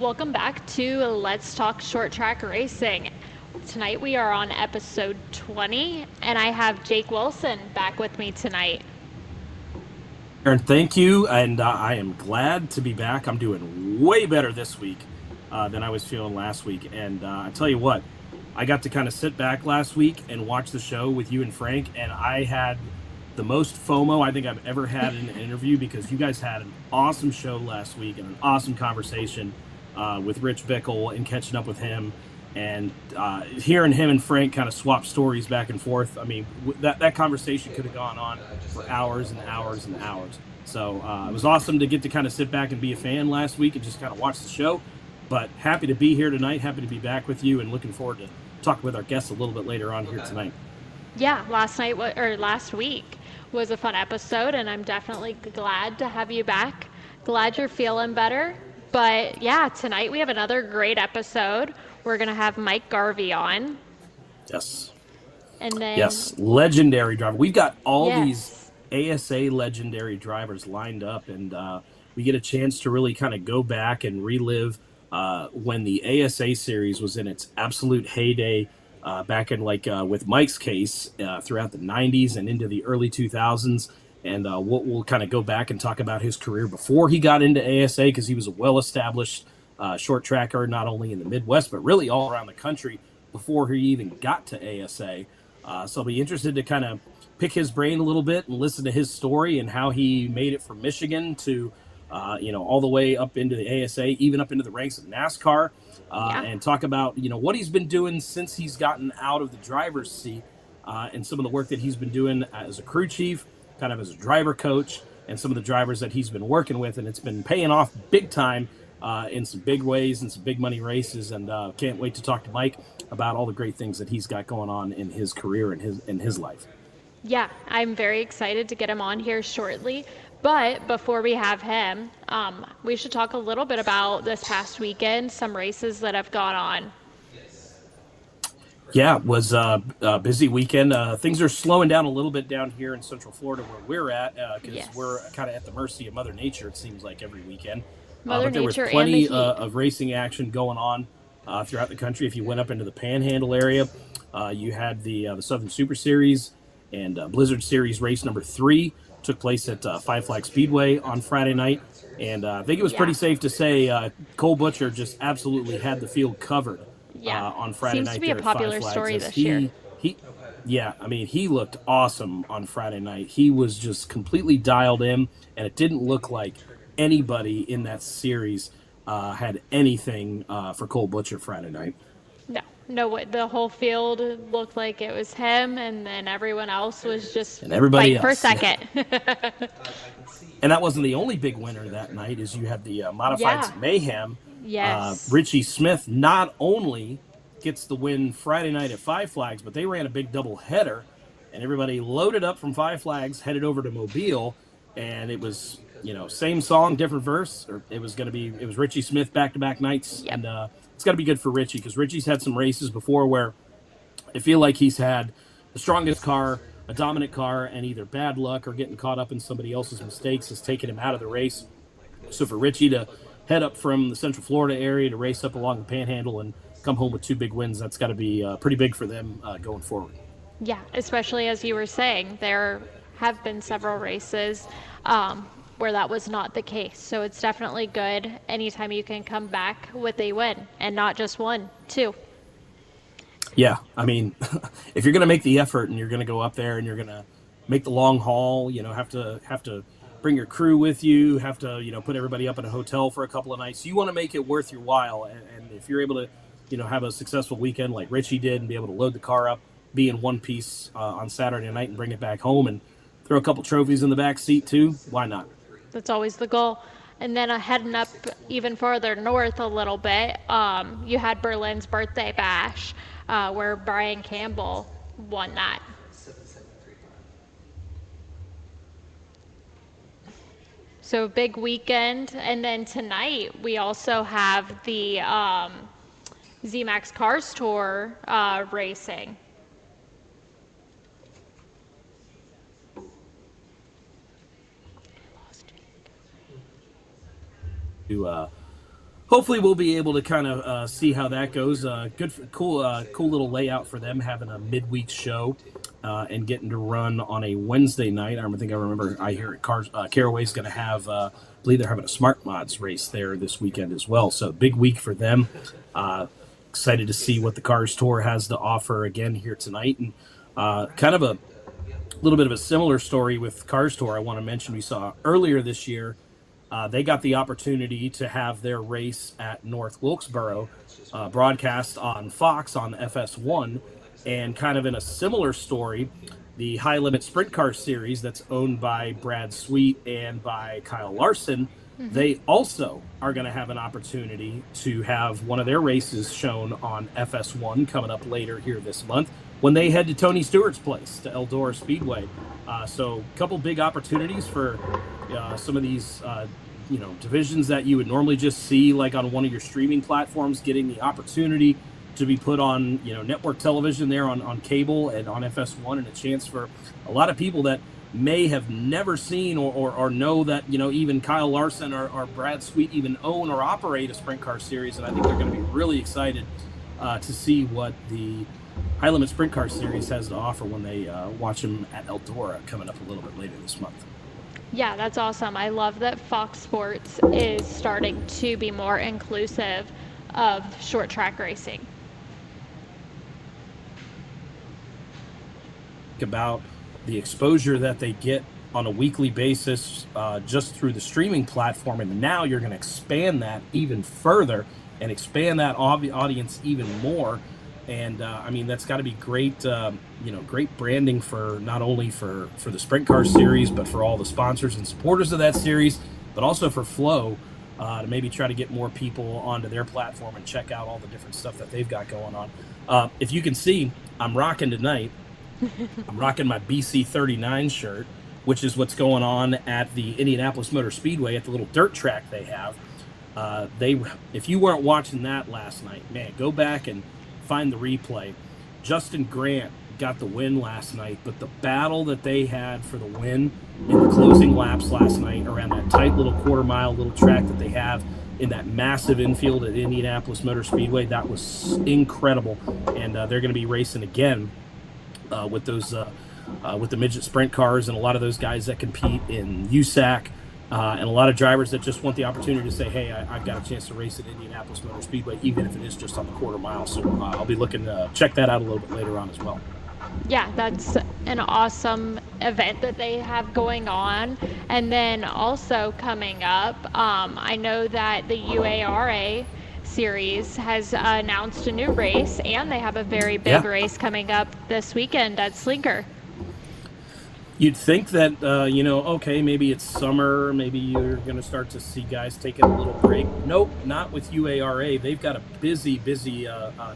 Welcome back to Let's Talk Short Track Racing. Tonight we are on episode 20, and I have Jake Wilson back with me tonight. Erin, thank you, and I am glad to be back. I'm doing way better this week than I was feeling last week, and I tell you what, I got to kind of sit back last week and watch the show with you and Frank, and I had the most FOMO I think I've ever had in an interview because you guys had an awesome show last week and an awesome conversation with Rich Bickle and catching up with him. And hearing him and Frank kind of swap stories back and forth, I mean, that conversation could have gone on for hours and hours and hours. So it was awesome to get to kind of sit back and be a fan last week and just kind of watch the show. But happy to be here tonight, happy to be back with you, and looking forward to talking with our guests a little bit later on here tonight. Yeah, last week was a fun episode, and I'm definitely glad to have you back. Glad you're feeling better. But yeah, tonight we have another great episode. We're going to have Mike Garvey on. Yes. And then, Yes, legendary driver. We've got all these yes. ASA legendary drivers lined up, and we get a chance to really kind of go back and relive when the ASA series was in its absolute heyday back in with Mike's case throughout the 90s and into the early 2000s. And we'll kind of go back and talk about his career before he got into ASA because he was a well-established short tracker, not only in the Midwest, but really all around the country before he even got to ASA. So I'll be interested to kind of pick his brain a little bit and listen to his story and how he made it from Michigan to, all the way up into the ASA, even up into the ranks of NASCAR, Yeah. and talk about, what he's been doing since he's gotten out of the driver's seat and some of the work that he's been doing as a crew chief, kind of as a driver coach, and some of the drivers that he's been working with. And it's been paying off big time in some big ways and some big money races. And can't wait to talk to Mike about all the great things that he's got going on in his career and his life. Yeah, I'm very excited to get him on here shortly. But before we have him, we should talk a little bit about this past weekend, some races that have gone on. Yeah, it was a busy weekend. Things are slowing down a little bit down here in Central Florida where we're at because we're Yes. kind of at the mercy of Mother Nature, it seems like, every weekend. Mother But there was Nature and the plenty heat. of racing action going on throughout the country. If you went up into the Panhandle area, you had the Southern Super Series and Blizzard Series race number 3 took place at Five Flag Speedway on Friday night. And I think it was Yeah. pretty safe to say Cole Butcher just absolutely had the field covered Yeah. on Friday Seems to night be a there at Five popular Flags. story As this year. yeah, I mean, he looked awesome on Friday night. He was just completely dialed in, and it didn't look like anybody in that series had anything for Cole Butcher Friday night. No, no, the whole field looked like it was him, and then everyone else was just And everybody fighting for a else. second. And that wasn't the only big winner that night, as you had the Yeah. Modifieds Mayhem. Yes. Richie Smith not only gets the win Friday night at Five Flags, but they ran a big double header, and everybody loaded up from Five Flags, headed over to Mobile, and it was, same song, different verse. Or it was Richie Smith back-to-back nights, Yep. and it's got to be good for Richie because Richie's had some races before where I feel like he's had the strongest car, a dominant car, and either bad luck or getting caught up in somebody else's mistakes has taken him out of the race. So for Richie to head up from the Central Florida area to race up along the Panhandle and come home with 2 big wins, that's got to be pretty big for them going forward. Yeah, especially as you were saying, there have been several races where that was not the case. So it's definitely good anytime you can come back with a win, and not just one, two. Yeah, I mean, if you're going to make the effort and you're going to go up there and you're going to make the long haul, have to bring your crew with you, have to put everybody up in a hotel for a couple of nights. You want to make it worth your while, and if you're able to have a successful weekend like Richie did and be able to load the car up, be in one piece on Saturday night and bring it back home and throw a couple trophies in the back seat too, why not? That's always the goal. And then heading up even farther north a little bit, you had Berlin's Birthday Bash, where Brian Campbell won that. So big weekend. And then tonight we also have the ZMAX Cars Tour racing. To hopefully we'll be able to kind of see how that goes. Cool little layout for them having a midweek show and getting to run on a Wednesday night. I remember I hear Caraway's going to have, I believe they're having a Smart Mods race there this weekend as well. So big week for them. Excited to see what the Cars Tour has to offer again here tonight, and kind of a little bit of a similar story with Cars Tour. I want to mention we saw earlier this year. They got the opportunity to have their race at North Wilkesboro broadcast on Fox on FS1, and kind of in a similar story, the High Limit Sprint Car Series that's owned by Brad Sweet and by Kyle Larson, they also are going to have an opportunity to have one of their races shown on FS1 coming up later here this month when they head to Tony Stewart's place, to Eldora Speedway. So a couple big opportunities for some of these divisions that you would normally just see like on one of your streaming platforms, getting the opportunity to be put on network television there on cable and on FS1, and a chance for a lot of people that may have never seen or know that even Kyle Larson or Brad Sweet even own or operate a sprint car series. And I think they're going to be really excited to see what the High Limit Sprint Car Series has to offer when they watch them at Eldora coming up a little bit later this month. Yeah, that's awesome. I love that Fox Sports is starting to be more inclusive of short track racing. About the exposure that they get on a weekly basis just through the streaming platform, and now you're going to expand that even further and expand that audience even more. And that's got to be great, great branding for not only for the Sprint Car Series, but for all the sponsors and supporters of that series, but also for Flow to maybe try to get more people onto their platform and check out all the different stuff that they've got going on. If you can see, I'm rocking tonight. I'm rocking my BC 39 shirt, which is what's going on at the Indianapolis Motor Speedway at the little dirt track they have. If you weren't watching that last night, man, go back and find the replay. Justin Grant got the win last night, but the battle that they had for the win in the closing laps last night around that tight little quarter-mile little track that they have in that massive infield at Indianapolis Motor Speedway, that was incredible. And they're going to be racing again with the midget sprint cars, and a lot of those guys that compete in USAC, and a lot of drivers that just want the opportunity to say, hey, I've got a chance to race at Indianapolis Motor Speedway, even if it is just on the quarter mile. So I'll be looking to check that out a little bit later on as well. Yeah, that's an awesome event that they have going on. And then also coming up, I know that the UARA series has announced a new race, and they have a very big race coming up this weekend at Slinker. You'd think that, okay, maybe it's summer, maybe you're going to start to see guys taking a little break. Nope, not with UARA. They've got a busy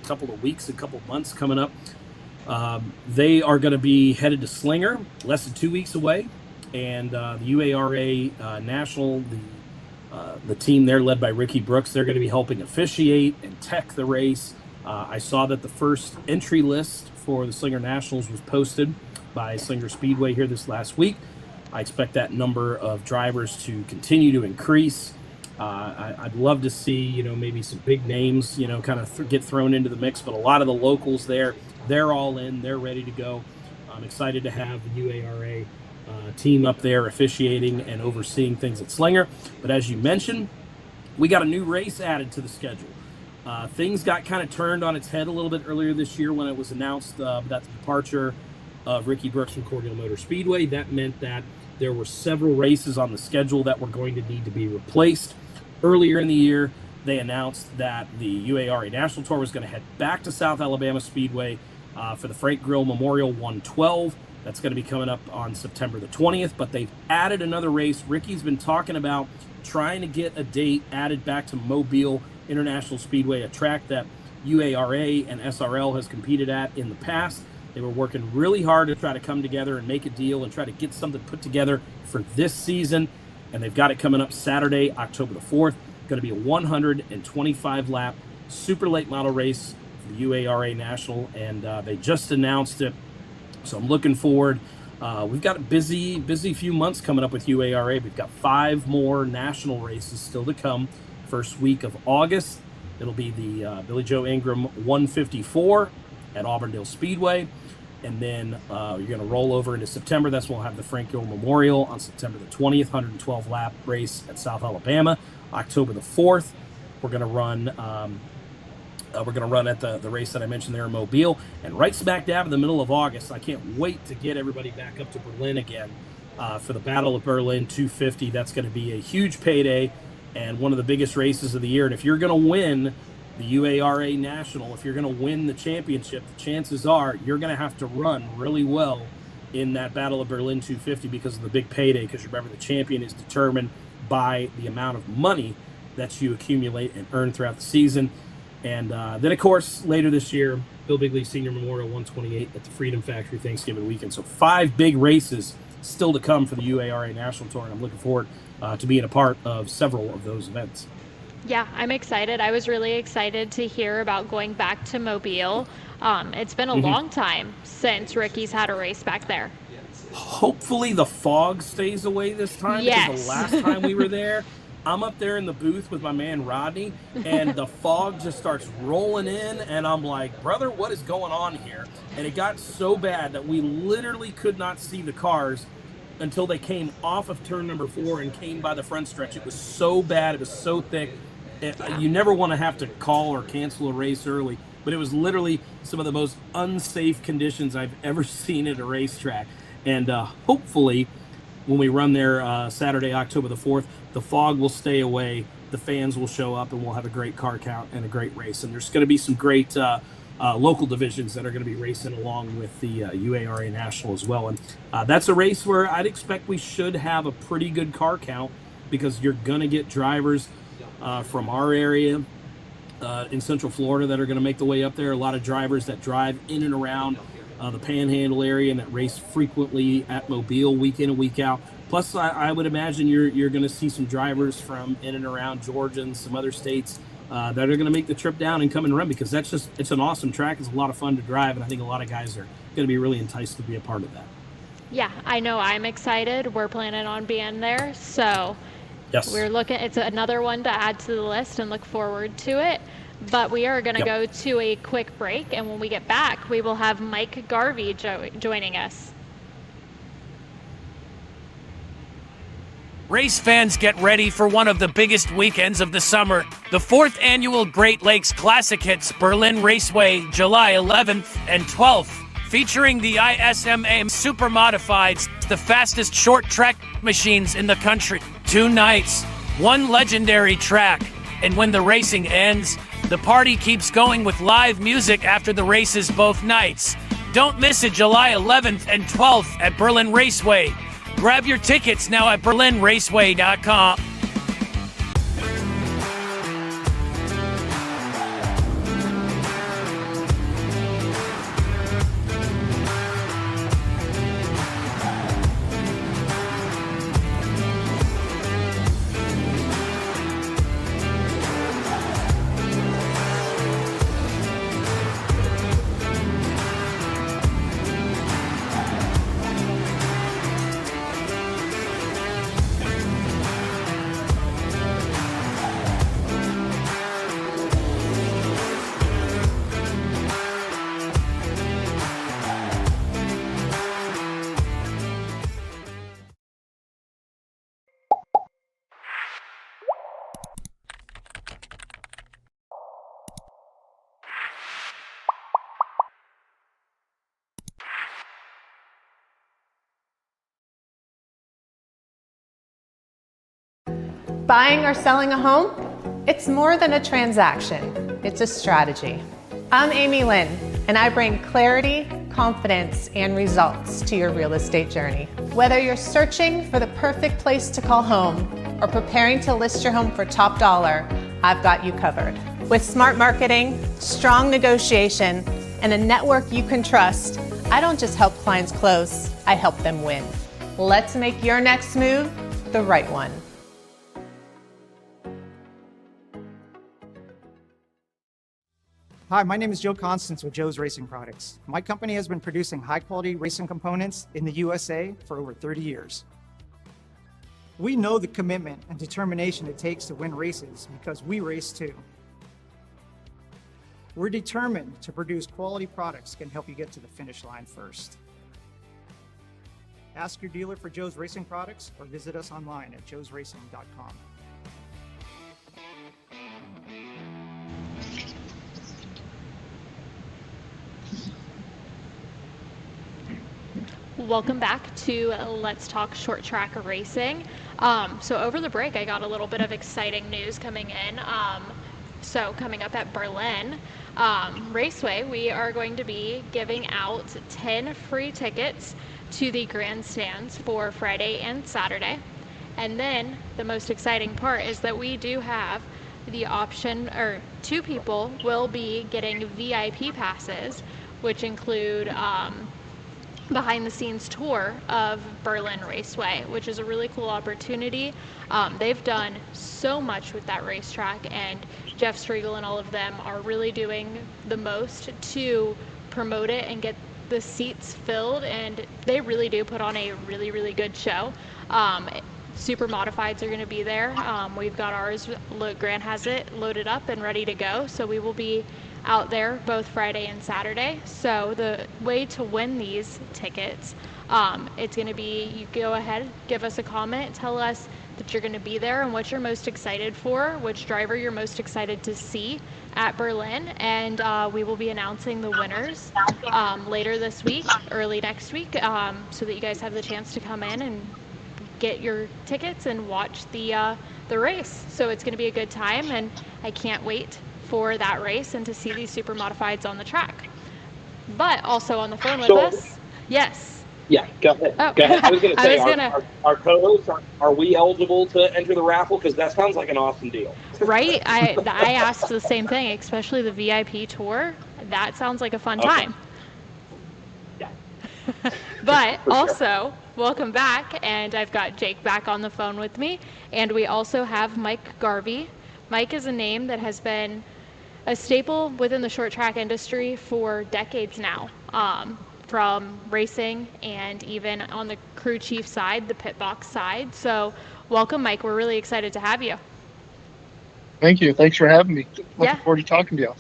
couple of weeks, a couple of months coming up. They are going to be headed to Slinger, less than 2 weeks away. And the UARA National, the team there led by Ricky Brooks, they're going to be helping officiate and tech the race. I saw that the first entry list for the Slinger Nationals was posted by Slinger Speedway here this last week. I expect that number of drivers to continue to increase. I'd love to see, maybe some big names, kind of get thrown into the mix, but a lot of the locals there, they're all in, they're ready to go. I'm excited to have the UARA team up there officiating and overseeing things at Slinger. But as you mentioned, we got a new race added to the schedule. Things got kind of turned on its head a little bit earlier this year when it was announced that the departure of Ricky Brooks from Cordial Motor Speedway. That meant that there were several races on the schedule that were going to need to be replaced. Earlier in the year, they announced that the UARA National Tour was going to head back to South Alabama Speedway for the Frank Grill Memorial 112. That's going to be coming up on September the 20th, but they've added another race. Ricky's been talking about trying to get a date added back to Mobile International Speedway, a track that UARA and SRL has competed at in the past. They were working really hard to try to come together and make a deal and try to get something put together for this season. And they've got it coming up Saturday, October the 4th. Going to be a 125-lap super late model race for the UARA National, and they just announced it. So I'm looking forward. We've got a busy few months coming up with UARA. We've got 5 more national races still to come first week of August. It'll be the Billy Joe Ingram 154 at Auburndale Speedway. And then you're going to roll over into September. That's when we'll have the Frank Gill Memorial on September the 20th, 112 lap race at South Alabama. October the 4th, we're going to run at the race that I mentioned there in Mobile. And right smack dab in the middle of August, I can't wait to get everybody back up to Berlin again for the Battle of Berlin 250. That's going to be a huge payday and one of the biggest races of the year. And if you're going to win the UARA National, if you're going to win the championship, the chances are you're going to have to run really well in that Battle of Berlin 250 because of the big payday. Because remember, the champion is determined by the amount of money that you accumulate and earn throughout the season. And then, of course, later this year, Bill Bigley Senior Memorial 128 at the Freedom Factory Thanksgiving weekend. So 5 big races still to come for the UARA National Tour, and I'm looking forward to being a part of several of those events. Yeah, I'm excited. I was really excited to hear about going back to Mobile. It's been a long time since Ricky's had a race back there. Hopefully the fog stays away this time. Yes. Because the last time we were there, I'm up there in the booth with my man Rodney, and the fog just starts rolling in, and I'm like, brother, what is going on here? And it got so bad that we literally could not see the cars until they came off of turn number 4 and came by the front stretch. It was so bad. It was so thick. You never want to have to call or cancel a race early, but it was literally some of the most unsafe conditions I've ever seen at a racetrack. And hopefully when we run there Saturday, October the 4th, the fog will stay away, the fans will show up, and we'll have a great car count and a great race. And there's going to be some great local divisions that are going to be racing along with the UARA National as well. And that's a race where I'd expect we should have a pretty good car count because you're going to get drivers from our area in Central Florida that are going to make the way up there. A lot of drivers that drive in and around the Panhandle area and that race frequently at Mobile week in and week out. Plus, I would imagine you're going to see some drivers from in and around Georgia and some other states that are going to make the trip down and come and run because it's an awesome track. It's a lot of fun to drive, and I think a lot of guys are going to be really enticed to be a part of that. Yeah, I know I'm excited. We're planning on being there, so yes, it's another one to add to the list and look forward to it. But we are going to go to a quick break, and when we get back, we will have Mike Garvey joining us. Race fans, get ready for one of the biggest weekends of the summer. The 4th annual Great Lakes Classic hits Berlin Raceway, July 11th and 12th. Featuring the ISMA Super Modifieds, the fastest short track machines in the country. 2 nights, 1 legendary track. And when the racing ends, the party keeps going with live music after the races both nights. Don't miss it July 11th and 12th at Berlin Raceway. Grab your tickets now at berlinraceway.com. Buying or selling a home? It's more than a transaction, it's a strategy. I'm Amy Lynn, and I bring clarity, confidence, and results to your real estate journey. Whether you're searching for the perfect place to call home or preparing to list your home for top dollar, I've got you covered. With smart marketing, strong negotiation, and a network you can trust, I don't just help clients close, I help them win. Let's make your next move the right one. Hi, my name is Joe Constance with Joe's Racing Products. My company has been producing high-quality racing components in the USA for over 30 years. We know the commitment and determination it takes to win races because we race too. We're determined to produce quality products that can help you get to the finish line first. Ask your dealer for Joe's Racing products or visit us online at joesracing.com. Welcome back to Let's Talk Short Track Racing. So over the break, I got a little bit of exciting news coming in. So coming up at Berlin Raceway, we are going to be giving out 10 free tickets to the grandstands for Friday and Saturday. And then the most exciting part is that we do have the option, or 2 people will be getting VIP passes, which include behind the scenes tour of Berlin Raceway, which is a really cool opportunity. They've done so much with that racetrack, and Jeff Striegel and all of them are really doing the most to promote it and get the seats filled, and they really do put on a really, really good show. Super Modifieds are going to be there. We've got ours, Grant has it loaded up and ready to go, so we will be out there both Friday and Saturday. So the way to win these tickets, it's going to be, you go ahead, give us a comment, tell us that you're going to be there and what you're most excited for, which driver you're most excited to see at Berlin, and we will be announcing the winners later this week, early next week, so that you guys have the chance to come in and get your tickets and watch the race. So it's going to be a good time, and I can't wait for that race and to see these super modifieds on the track. But also on the phone with us, yes. Yeah, go ahead. Oh. Go ahead. I was going to say, our co-hosts, are we eligible to enter the raffle? Because that sounds like an awesome deal. Right? I asked the same thing, especially the VIP tour. That sounds like a fun time. Yeah. But also, welcome back, and I've got Jake back on the phone with me, and we also have Mike Garvey. Mike is a name that has been a staple within the short track industry for decades now, from racing and even on the crew chief side, the pit box side. So welcome, Mike. We're really excited to have you. Thank you. Thanks for having me. Looking forward to talking to you.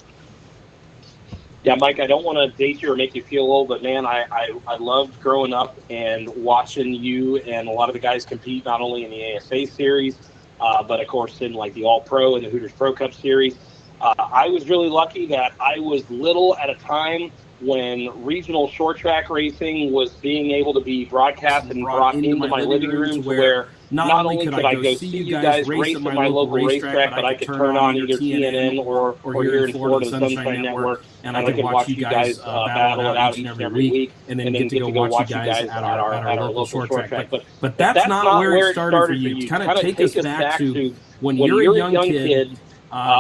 Yeah, Mike, I don't want to date you or make you feel old, but man, I loved growing up and watching you and a lot of the guys compete, not only in the ASA series, but of course in like the All Pro and the Hooters Pro Cup series. I was really lucky that I was little at a time when regional short track racing was being able to be broadcast and brought into my living rooms, where not only could I go see you guys race at my local racetrack, but I could turn on either TNN or here in Florida, the Sunshine Network, and I could watch you guys battle it out each and every week, and then get to go watch you guys at our local short track. But that's not where it started for you. Kind of take us back to when you're a young kid,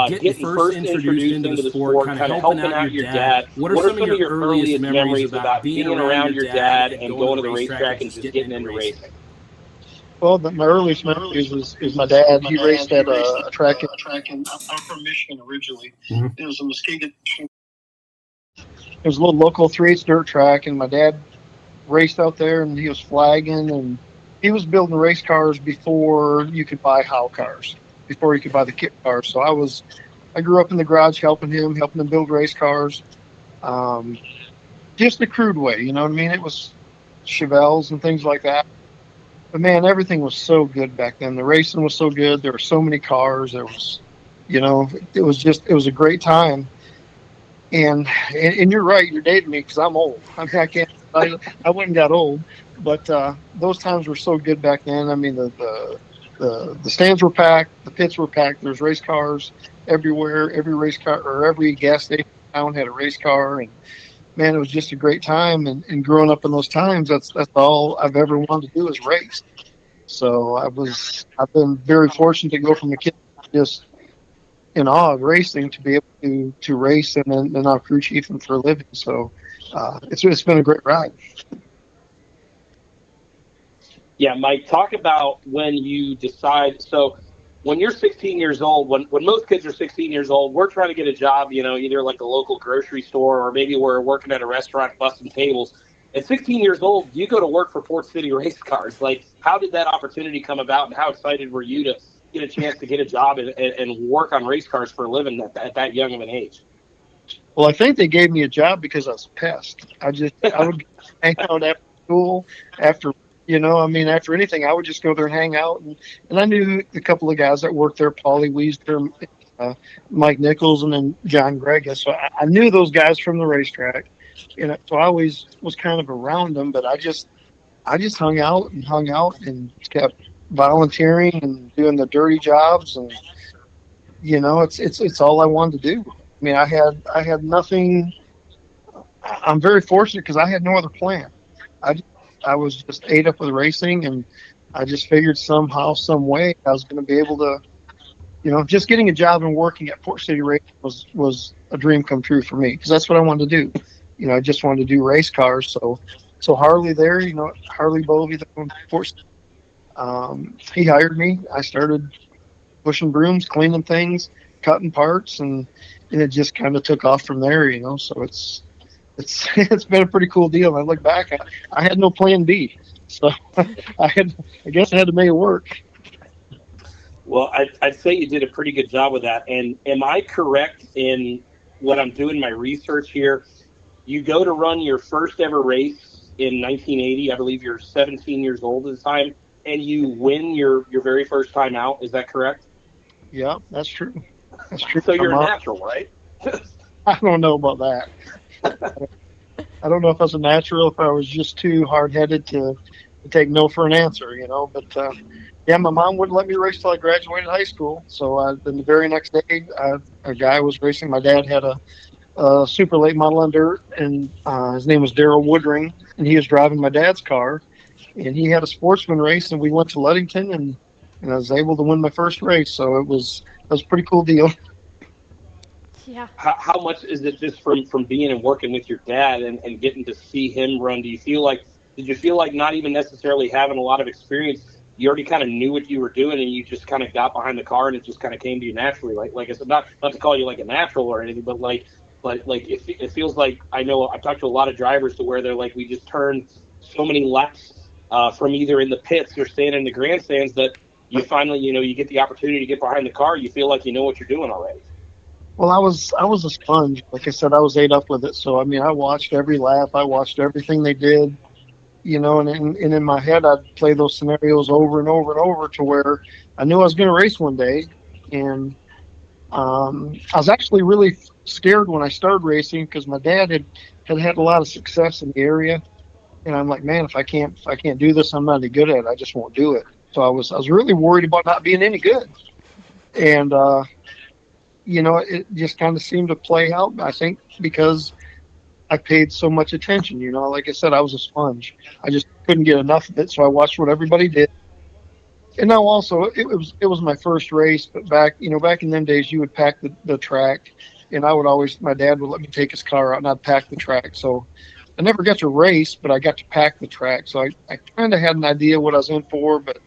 getting first introduced into the sport, kind of helping out your dad. What are some of your earliest memories about being around your dad and going to the racetrack and just getting into racing? Well, my earliest memories is my dad. He raced at a track in I'm from Michigan originally. It was a Muskegon. It was a little local 3/8 dirt track, and my dad raced out there, and he was flagging, and he was building race cars before you could buy Howe cars, before you could buy the kit cars. So I grew up in the garage helping him build race cars, just the crude way, you know what I mean? It was Chevelles and things like that. But man, everything was so good back then. The racing was so good. There were so many cars. There was, it was a great time. And you're right, you're dating me because I'm old. I mean, I went and got old, but those times were so good back then. I mean, the stands were packed, the pits were packed. There's race cars everywhere. Every race car or every gas station in town had a race car, and man, it was just a great time. And growing up in those times, that's all I've ever wanted to do is race. So I've been very fortunate to go from a kid just in awe of racing to be able to race and then now crew chiefing for a living. So it's been a great ride. Yeah, Mike, talk about when you decide. So when you're 16 years old, when most kids are 16 years old, we're trying to get a job, either like a local grocery store or maybe we're working at a restaurant busting tables. At 16 years old, you go to work for Port City Race Cars. Like, how did that opportunity come about, and how excited were you to get a chance to get a job and work on race cars for a living at that young of an age? Well, I think they gave me a job because I was a pest. I would hang out after school, after after anything, I would just go there and hang out. And I knew a couple of guys that worked there, Paulie Weezer, Mike Nichols, and then John Gregas. So I knew those guys from the racetrack. So I always was kind of around them, but I just hung out and kept volunteering and doing the dirty jobs, and it's all I wanted to do. I mean, I had nothing. I'm very fortunate because I had no other plan. I was just ate up with racing, and I just figured somehow, some way, I was going to be able to, just getting a job and working at Port City Racing was a dream come true for me, because that's what I wanted to do. I just wanted to do race cars. So Harley there, Harley Bovey, he hired me. I started pushing brooms, cleaning things, cutting parts, and it just kind of took off from there. So it's been a pretty cool deal. I look back, I had no plan B, so I guess I had to make it work. Well, I'd say you did a pretty good job with that. And am I correct in what I'm doing my research here? You go to run your first ever race in 1980. I believe you're 17 years old at the time, and you win your very first time out. Is that correct? Yeah, that's true. That's true. So you're a natural, right? I don't know about that. I don't know if I was a natural, if I was just too hard-headed to take no for an answer, But, yeah, my mom wouldn't let me race till I graduated high school. So then the very next day, a guy was racing. My dad had a super late model on dirt, and his name was Darryl Woodring, and he was driving my dad's car. And he had a sportsman race, and we went to Ludington, and I was able to win my first race. So it was a pretty cool deal. Yeah. How much is it just from being and working with your dad and getting to see him run? Did you feel like not even necessarily having a lot of experience, you already kind of knew what you were doing, and you just kind of got behind the car and it just kind of came to you naturally? Like I said, not to call you like a natural or anything, but it feels like, I know I've talked to a lot of drivers to where they're like, we just turned so many laps from either in the pits or standing in the grandstands that you finally, you get the opportunity to get behind the car. You feel like you know what you're doing already. Well, I was a sponge. Like I said, I was ate up with it. So, I mean, I watched every lap. I watched everything they did, and in my head, I'd play those scenarios over and over and over to where I knew I was going to race one day. And I was actually really scared when I started racing because my dad had a lot of success in the area. And I'm like, man, if I can't do this, I'm not any good at it. I just won't do it. So I was really worried about not being any good. And, it just kind of seemed to play out, I think, because I paid so much attention. Like I said, I was a sponge. I just couldn't get enough of it, so I watched what everybody did. And now also, it was my first race, but back in them days, you would pack the track, and my dad would let me take his car out, and I'd pack the track. So I never got to race, but I got to pack the track. So I kind of had an idea what I was in for, but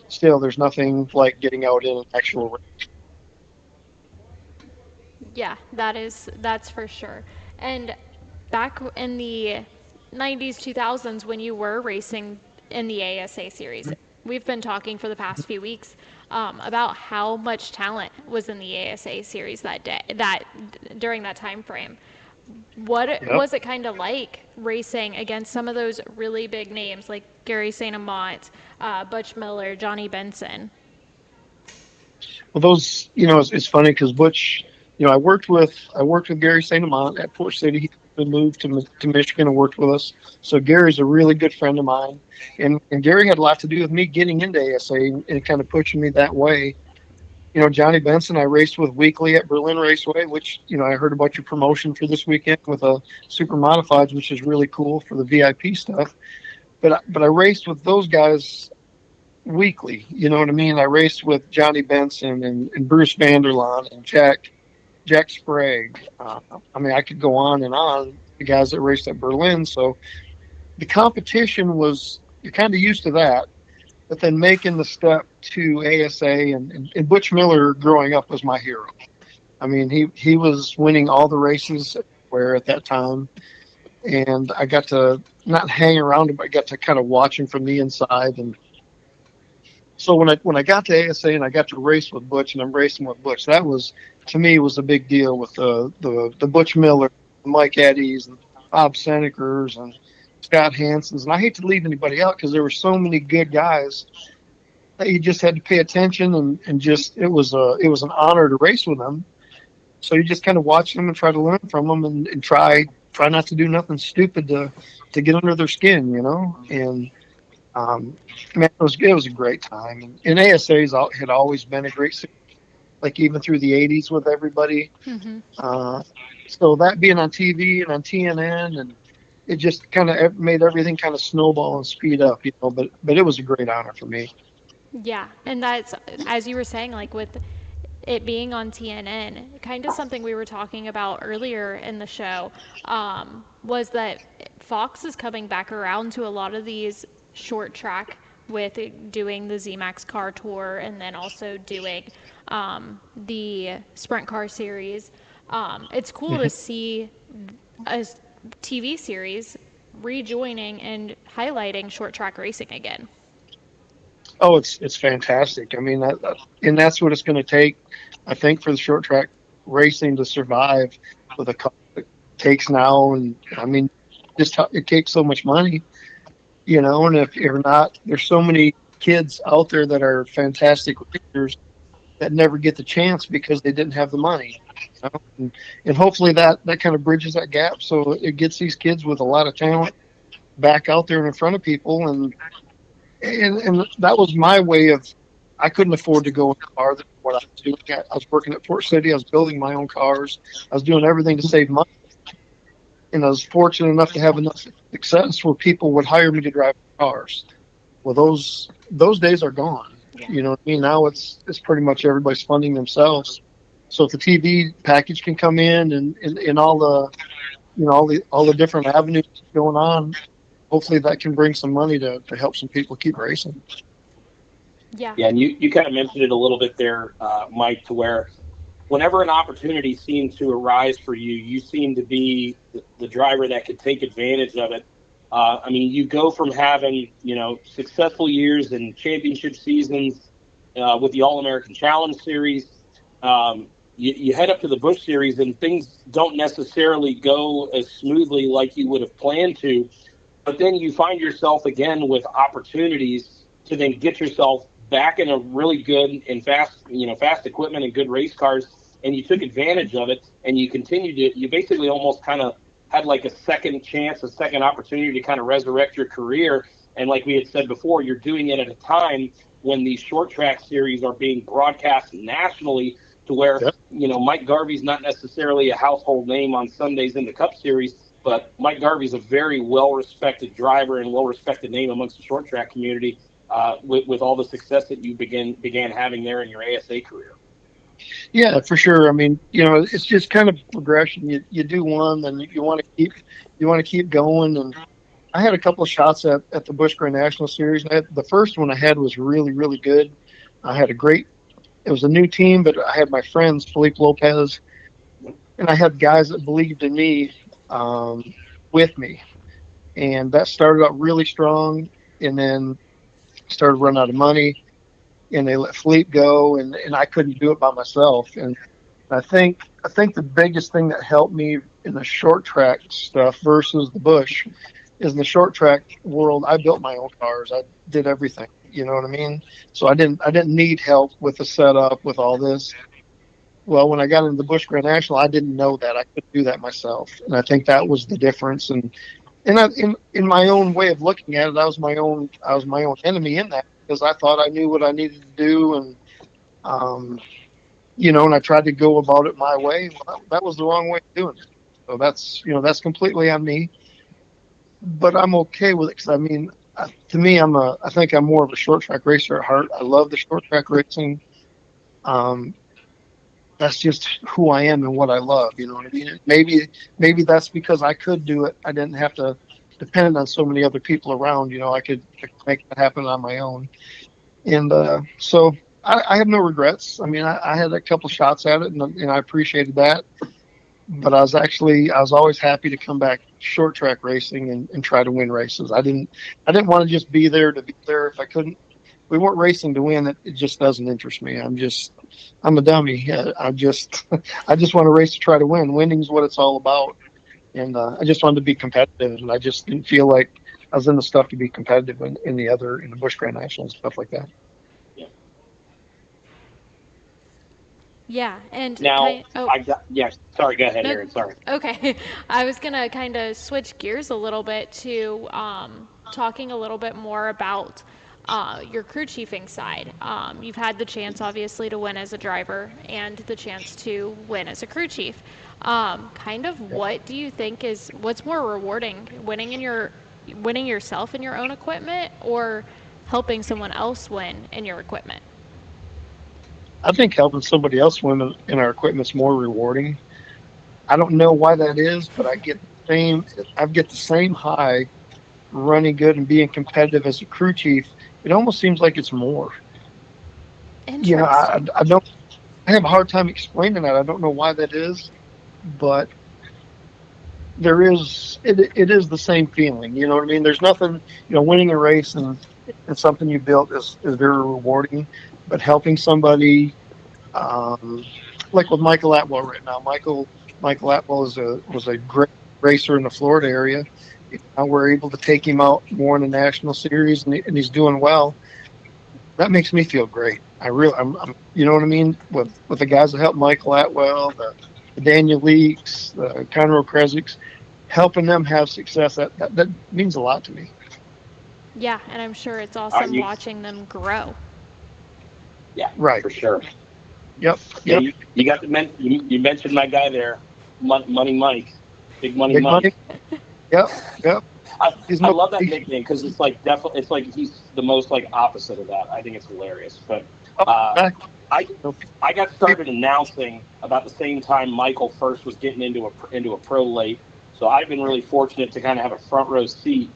still, there's nothing like getting out in an actual race. Yeah, that's for sure. And back in the 90s, 2000s, when you were racing in the ASA series, we've been talking for the past few weeks about how much talent was in the ASA series during that time frame. What was it kind of like racing against some of those really big names like Gary St. Amant, Butch Miller, Johnny Benson? Well, those, it's funny because Butch, I worked with Gary St. Amant at Port City. He moved to Michigan and worked with us. So Gary's a really good friend of mine, and Gary had a lot to do with me getting into ASA and kind of pushing me that way. Johnny Benson, I raced with weekly at Berlin Raceway, which, I heard about your promotion for this weekend with a super modifieds, which is really cool for the VIP stuff. But I raced with those guys weekly. You know what I mean? I raced with Johnny Benson and Bruce Vanderlaan and Jack Sprague. I could go on and on, the guys that raced at Berlin. So the competition you're kind of used to that. But then making the step to ASA and Butch Miller growing up was my hero. I mean, he was winning all the races where at that time. And I got to not hang around him, but I got to kind of watch him from the inside. And so when I got to ASA and I got to race with Butch, and I'm racing with Butch, that was, to me, was a big deal with the Butch Miller, Mike Eddies, and Bob Senekers, and Scott Hansons. And I hate to leave anybody out because there were so many good guys that you just had to pay attention, and just it was an honor to race with them. So you just kind of watch them and try to learn from them, and try not to do nothing stupid to get under their skin, And man, it was a great time. And ASA's had always been a great series, like even through the '80s with everybody. So that being on TV and on TNN, and it just kind of made everything kind of snowball and speed up, But it was a great honor for me. Yeah, and that's, as you were saying, like with it being on TNN, kind of something we were talking about earlier in the show, was that Fox is coming back around to a lot of these short track with doing the ZMAX car tour, and then also doing the sprint car series. It's cool to see a TV series rejoining and highlighting short track racing again. Oh, it's fantastic. I mean, and that's what it's going to take, I think, for the short track racing to survive with the cost it takes now. And I mean, just how it takes so much money, And if you're not, there's so many kids out there that are fantastic racers that never get the chance because they didn't have the money. And hopefully that kind of bridges that gap, so it gets these kids with a lot of talent back out there in front of people. And that was my way of, I couldn't afford to go farther than what I was doing. I was working at Port City. I was building my own cars. I was doing everything to save money. And I was fortunate enough to have enough success where people would hire me to drive cars. Well, those days are gone. You know what I mean? Now it's pretty much everybody's funding themselves. So if the TV package can come in and all the, all the different avenues going on, hopefully that can bring some money to help some people keep racing. Yeah. Yeah, and you kind of mentioned it a little bit there, Mike, to where whenever an opportunity seemed to arise for you, you seem to be the driver that could take advantage of it. I mean, you go from having, successful years and championship seasons with the All-American Challenge Series. You head up to the Busch Series, and things don't necessarily go as smoothly like you would have planned to. But then you find yourself again with opportunities to then get yourself back in a really good and fast equipment and good race cars, and you took advantage of it, and you continued to. You basically almost kind of had like a second chance, a second opportunity to kind of resurrect your career. And like we had said before, you're doing it at a time when these short track series are being broadcast nationally, to where Mike Garvey's not necessarily a household name on Sundays in the Cup Series. But Mike Garvey's a very well-respected driver and well-respected name amongst the short track community, with all the success that you began having there in your ASA career. Yeah, for sure. I mean, it's just kind of progression. You do one, then you want to keep going. And I had a couple of shots at the Busch Grand National Series. The first one I had was really, really good. I had it was a new team, but I had my friends, Felipe Lopez, and I had guys that believed in me with me, and that started out really strong, and then started running out of money, and they let Felipe go, and I couldn't do it by myself. And I think the biggest thing that helped me in the short track stuff versus the Busch is in the short track world, I built my own cars. I did everything. You know what I mean? So I didn't need help with the setup, with all this. Well, when I got into the Busch Grand National, I didn't know that. I couldn't do that myself. And I think that was the difference. And in my own way of looking at it, I was my own enemy in that, because I thought I knew what I needed to do. And, and I tried to go about it my way. Well, that was the wrong way of doing it. So that's completely on me. But I'm okay with it, because, I mean, to me, I think I'm more of a short track racer at heart. I love the short track racing. That's just who I am and what I love. You know what I mean? Maybe that's because I could do it. I didn't have to depend on so many other people around. I could make that happen on my own. And so I have no regrets. I mean, I had a couple shots at it, and I appreciated that. but I was always happy to come back short track racing and try to win races. I didn't want to just be there to be there. If I couldn't, we weren't racing to win. It just doesn't interest me. I'm a dummy. I just I just want to race to try to win. Winning's what it's all about. And I just wanted to be competitive, and I just didn't feel like I was in the stuff to be competitive in the Busch Grand National and stuff like that. Yeah, and Now, oh, sorry, go ahead, no, Erin. Sorry. okay. I was gonna kind of switch gears a little bit to talking a little bit more about your crew chiefing side. You've had the chance, obviously, to win as a driver and the chance to win as a crew chief. What do you think what's more rewarding, winning yourself in your own equipment, or helping someone else win in your equipment? I think helping somebody else win in our equipment is more rewarding. I don't know why that is, but I get the same high running good and being competitive as a crew chief. It almost seems like it's more. Interesting. I have a hard time explaining that. I don't know why that is, but it is the same feeling. You know what I mean? There's nothing, winning a race and something you built is very rewarding, but helping somebody, like with Michael Atwell right now. Michael Atwell was a great racer in the Florida area. Now we're able to take him out more in the national series, and he's doing well. That makes me feel great. I'm you know what I mean? With the guys that helped Michael Atwell, the Daniel Leaks, the Conroe Kresicks, helping them have success, that means a lot to me. Yeah, and I'm sure it's awesome watching them grow. Yeah, right, for sure. Yep. Yeah, you got you mentioned my guy there, Money Mike, Big Money Mike. Yep. I love that nickname because it's like he's the most like opposite of that. I think it's hilarious. But I got started announcing about the same time Michael first was getting into a pro late. So I've been really fortunate to kind of have a front row seat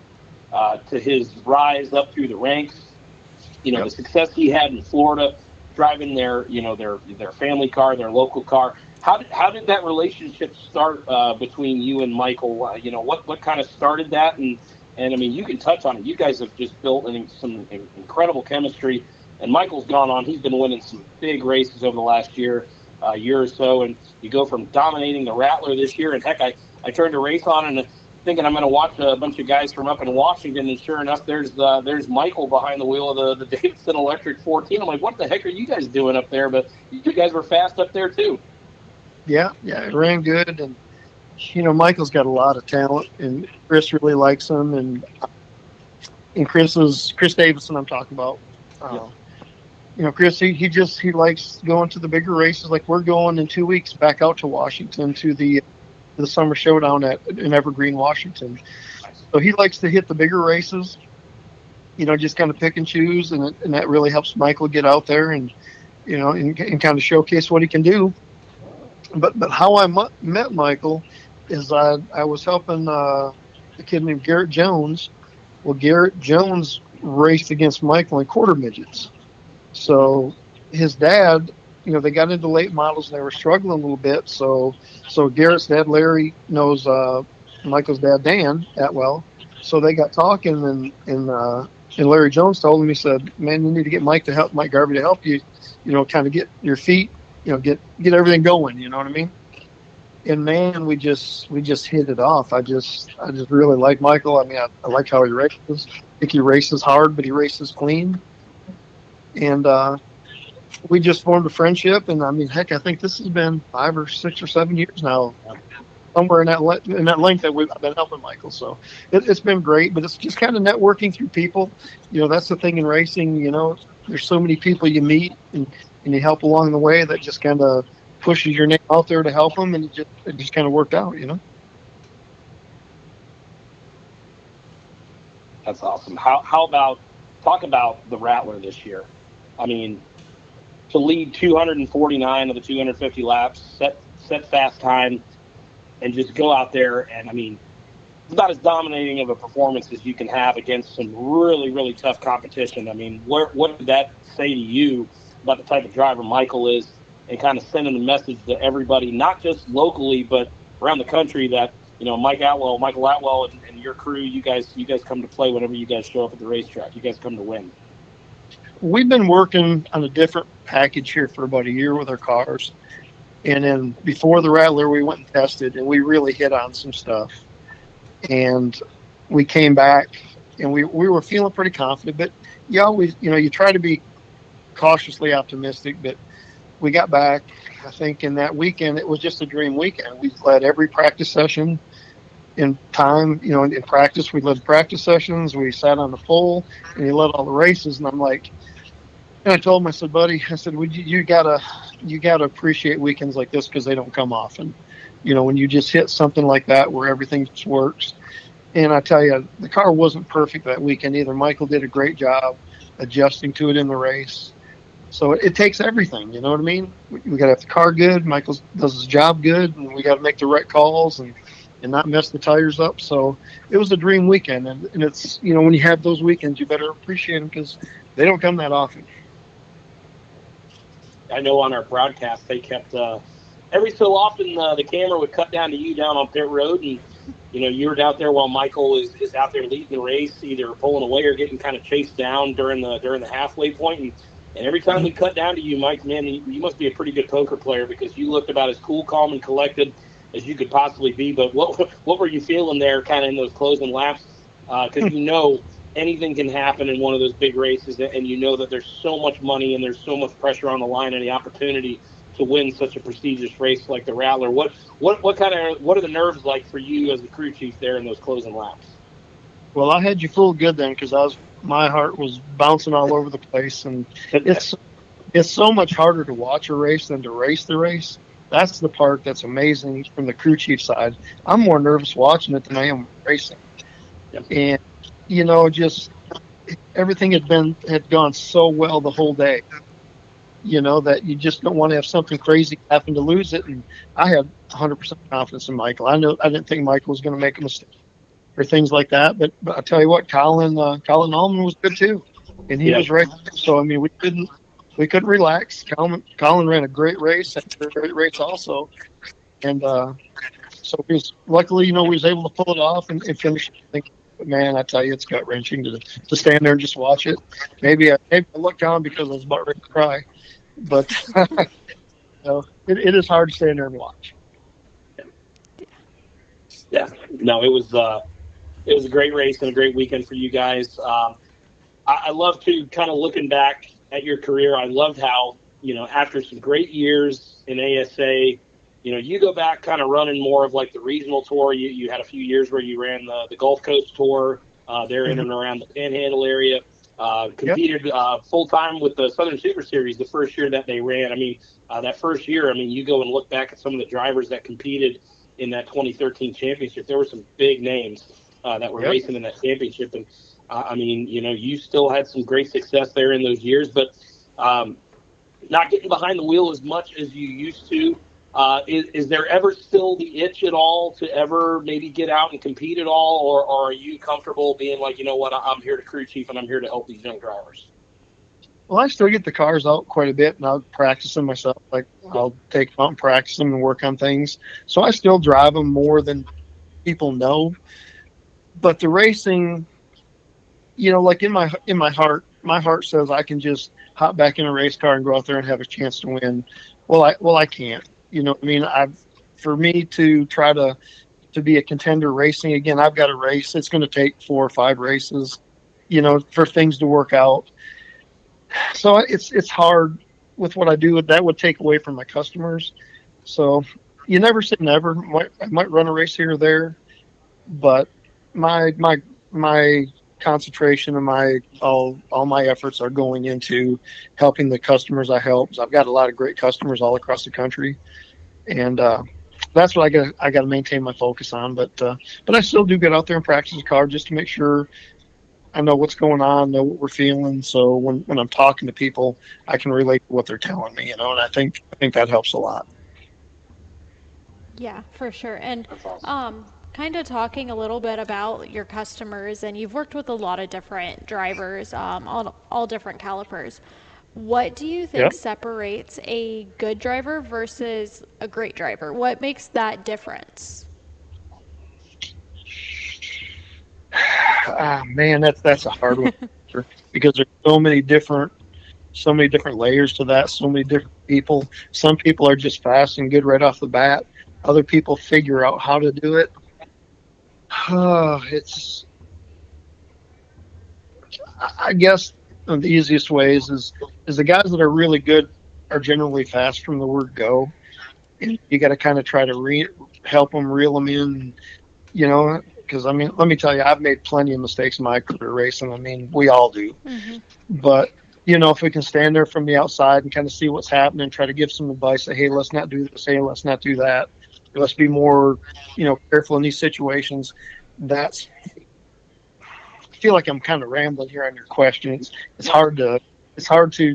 to his rise up through the ranks. The success he had in Florida, driving their family car, their local car. How did that relationship start between you and Michael? What kind of started that? And I mean, you can touch on it. You guys have just built some incredible chemistry. And Michael's gone on. He's been winning some big races over the last year or so. And you go from dominating the Rattler this year. And heck, I turned a race on and thinking I'm going to watch a bunch of guys from up in Washington, and sure enough, there's Michael behind the wheel of the Davidson Electric 14. I'm like, what the heck are you guys doing up there? But you guys were fast up there too. Yeah, it ran good, and Michael's got a lot of talent, and Chris really likes him, and Chris Davidson I'm talking about. Chris, he likes going to the bigger races. Like we're going in 2 weeks back out to Washington to the Summer Showdown in Evergreen, Washington. So he likes to hit the bigger races, just kind of pick and choose, and that really helps Michael get out there and kind of showcase what he can do. But how I met Michael is I was helping a kid named Garrett Jones. Well, Garrett Jones raced against Michael in quarter midgets. So his dad, they got into late models and they were struggling a little bit. So Garrett's dad, Larry, knows Michael's dad, Dan Atwell. So they got talking, and Larry Jones told him, he said, "Man, you need to get Mike Garvey to help you, kind of get your feet, get everything going." You know what I mean? And man, we just hit it off. I just really like Michael. I mean, I like how he races. I think he races hard, but he races clean. And we just formed a friendship. And I mean, heck, I think this has been 5 or 6 or 7 years now, somewhere in that length that I've been helping Michael. So it's been great. But it's just kind of networking through people. That's the thing in racing. There's so many people you meet and you help along the way that just kind of pushes your name out there to help them, and it just kind of worked out, That's awesome. How about talk about the Rattler this year? I mean, to lead 249 of the 250 laps, set fast time, and just go out there and, I mean, it's about as dominating of a performance as you can have against some really, really tough competition. I mean, what did that say to you about the type of driver Michael is, and kind of sending a message to everybody, not just locally, but around the country that, Michael Atwell and your crew, you guys come to play whenever you guys show up at the racetrack. You guys come to win. We've been working on a different package here for about a year with our cars. And then before the Rattler, we went and tested, and we really hit on some stuff. And we came back, and we were feeling pretty confident. But you always, you try to be cautiously optimistic. But we got back, I think, in that weekend, it was just a dream weekend. We led every practice session in time, in practice. We led practice sessions. We sat on the pole, and he led all the races. And I'm like, and I told him, I said, buddy, you gotta appreciate weekends like this because they don't come often. When you just hit something like that where everything just works. And I tell you, the car wasn't perfect that weekend either. Michael did a great job adjusting to it in the race. So it takes everything, you know what I mean? We got to have the car good. Michael does his job good, and we got to make the right calls and not mess the tires up. So it was a dream weekend. And it's, when you have those weekends, you better appreciate them because they don't come that often. I know on our broadcast they kept every so often the camera would cut down to you down on pit road, and you were out there while Michael is out there leading the race, either pulling away or getting kind of chased down during the halfway point. And every time we cut down to you, Mike, man, you must be a pretty good poker player because you looked about as cool, calm, and collected as you could possibly be. But what were you feeling there, kind of in those closing laps? Because anything can happen in one of those big races, and that there's so much money and there's so much pressure on the line and the opportunity to win such a prestigious race like the Rattler. What are the nerves like for you as the crew chief there in those closing laps? Well, I had you fooled good then because my heart was bouncing all over the place, and it's so much harder to watch a race than to race the race. That's the part that's amazing from the crew chief side. I'm more nervous watching it than I am racing. Yep. And just everything had gone so well the whole day, that you just don't want to have something crazy happen to lose it. And I had 100% confidence in Michael. I didn't think Michael was going to make a mistake or things like that. But I'll tell you what, Colin Allman was good too, and he was right. So we couldn't relax. Colin ran a great race, and a great race also, and so luckily, we was able to pull it off and finish. But man, I tell you, it's gut wrenching to stand there and just watch it. Maybe I looked down because I was about ready to cry, but it is hard to stand there and watch. Yeah, no, it was a great race and a great weekend for you guys. I love to kind of looking back at your career. I loved how after some great years in ASA. You go back kind of running more of like the regional tour. You had a few years where you ran the Gulf Coast tour there in and around the Panhandle area. Competed full-time with the Southern Super Series the first year that they ran. That first year, you go and look back at some of the drivers that competed in that 2013 championship. There were some big names that were racing in that championship. And, you still had some great success there in those years, but not getting behind the wheel as much as you used to. Is there ever still the itch at all to ever maybe get out and compete at all, or are you comfortable being like, I'm here to crew chief and I'm here to help these young drivers? Well, I still get the cars out quite a bit, and I'll practice them myself. Like I'll take them out and practice them and work on things. So I still drive them more than people know. But the racing, like in my heart says I can just hop back in a race car and go out there and have a chance to win. Well, I can't. For me to try to be a contender racing again, I've got to race. It's going to take 4 or 5 races, for things to work out. So it's hard with what I do. That would take away from my customers. So you never say never. I might run a race here or there, but my concentration and all my efforts are going into helping the customers I help. So I've got a lot of great customers all across the country, and that's what I got to maintain my focus on. But I still do get out there and practice the car just to make sure I know what's going on, know what we're feeling. So when I'm talking to people, I can relate to what they're telling me, and I think that helps a lot. Yeah, for sure. And kind of talking a little bit about your customers, and you've worked with a lot of different drivers on all different calipers. What do you think Yep. separates a good driver versus a great driver? What makes that difference? Man, that's a hard one because there's so many different layers to that. So many different people. Some people are just fast and good right off the bat. Other people figure out how to do it. It's, I guess, one of the easiest ways is the guys that are really good are generally fast from the word go. And you got to kind of try to help them reel them in, because I mean, let me tell you, I've made plenty of mistakes in my career racing. I mean, we all do. Mm-hmm. But if we can stand there from the outside and kind of see what's happening, try to give some advice, say, hey, let's not do this, hey, let's not do that. Let's be more, careful in these situations. I feel like I'm kind of rambling here on your question. It's hard to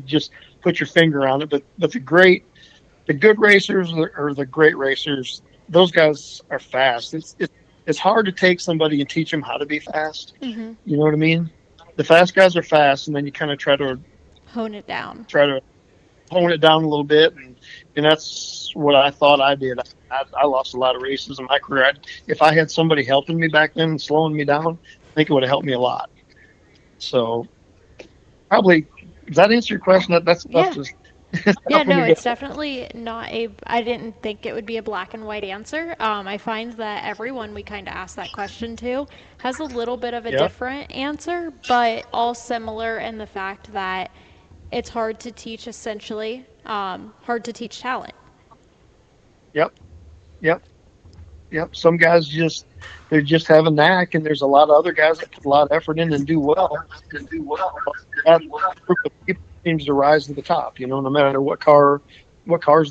just put your finger on it, but the good racers or the great racers, those guys are fast. It's hard to take somebody and teach them how to be fast. Mm-hmm. You know what I mean? The fast guys are fast, and then you kind of try to Hone it down. Hone it down a little bit, and that's what I thought I did. I lost a lot of races in my career. If I had somebody helping me back then and slowing me down, I think it would have helped me a lot. So probably, does that answer your question? That's Yeah. just Yeah, no, it's definitely not I didn't think it would be a black and white answer. I find that everyone we kind of ask that question to has a little bit of a different answer, but all similar in the fact that it's hard to teach essentially, hard to teach talent. Yep. Some guys they just have a knack, and there's a lot of other guys that put a lot of effort in and do well. That group of people seems to rise to the top. No matter what cars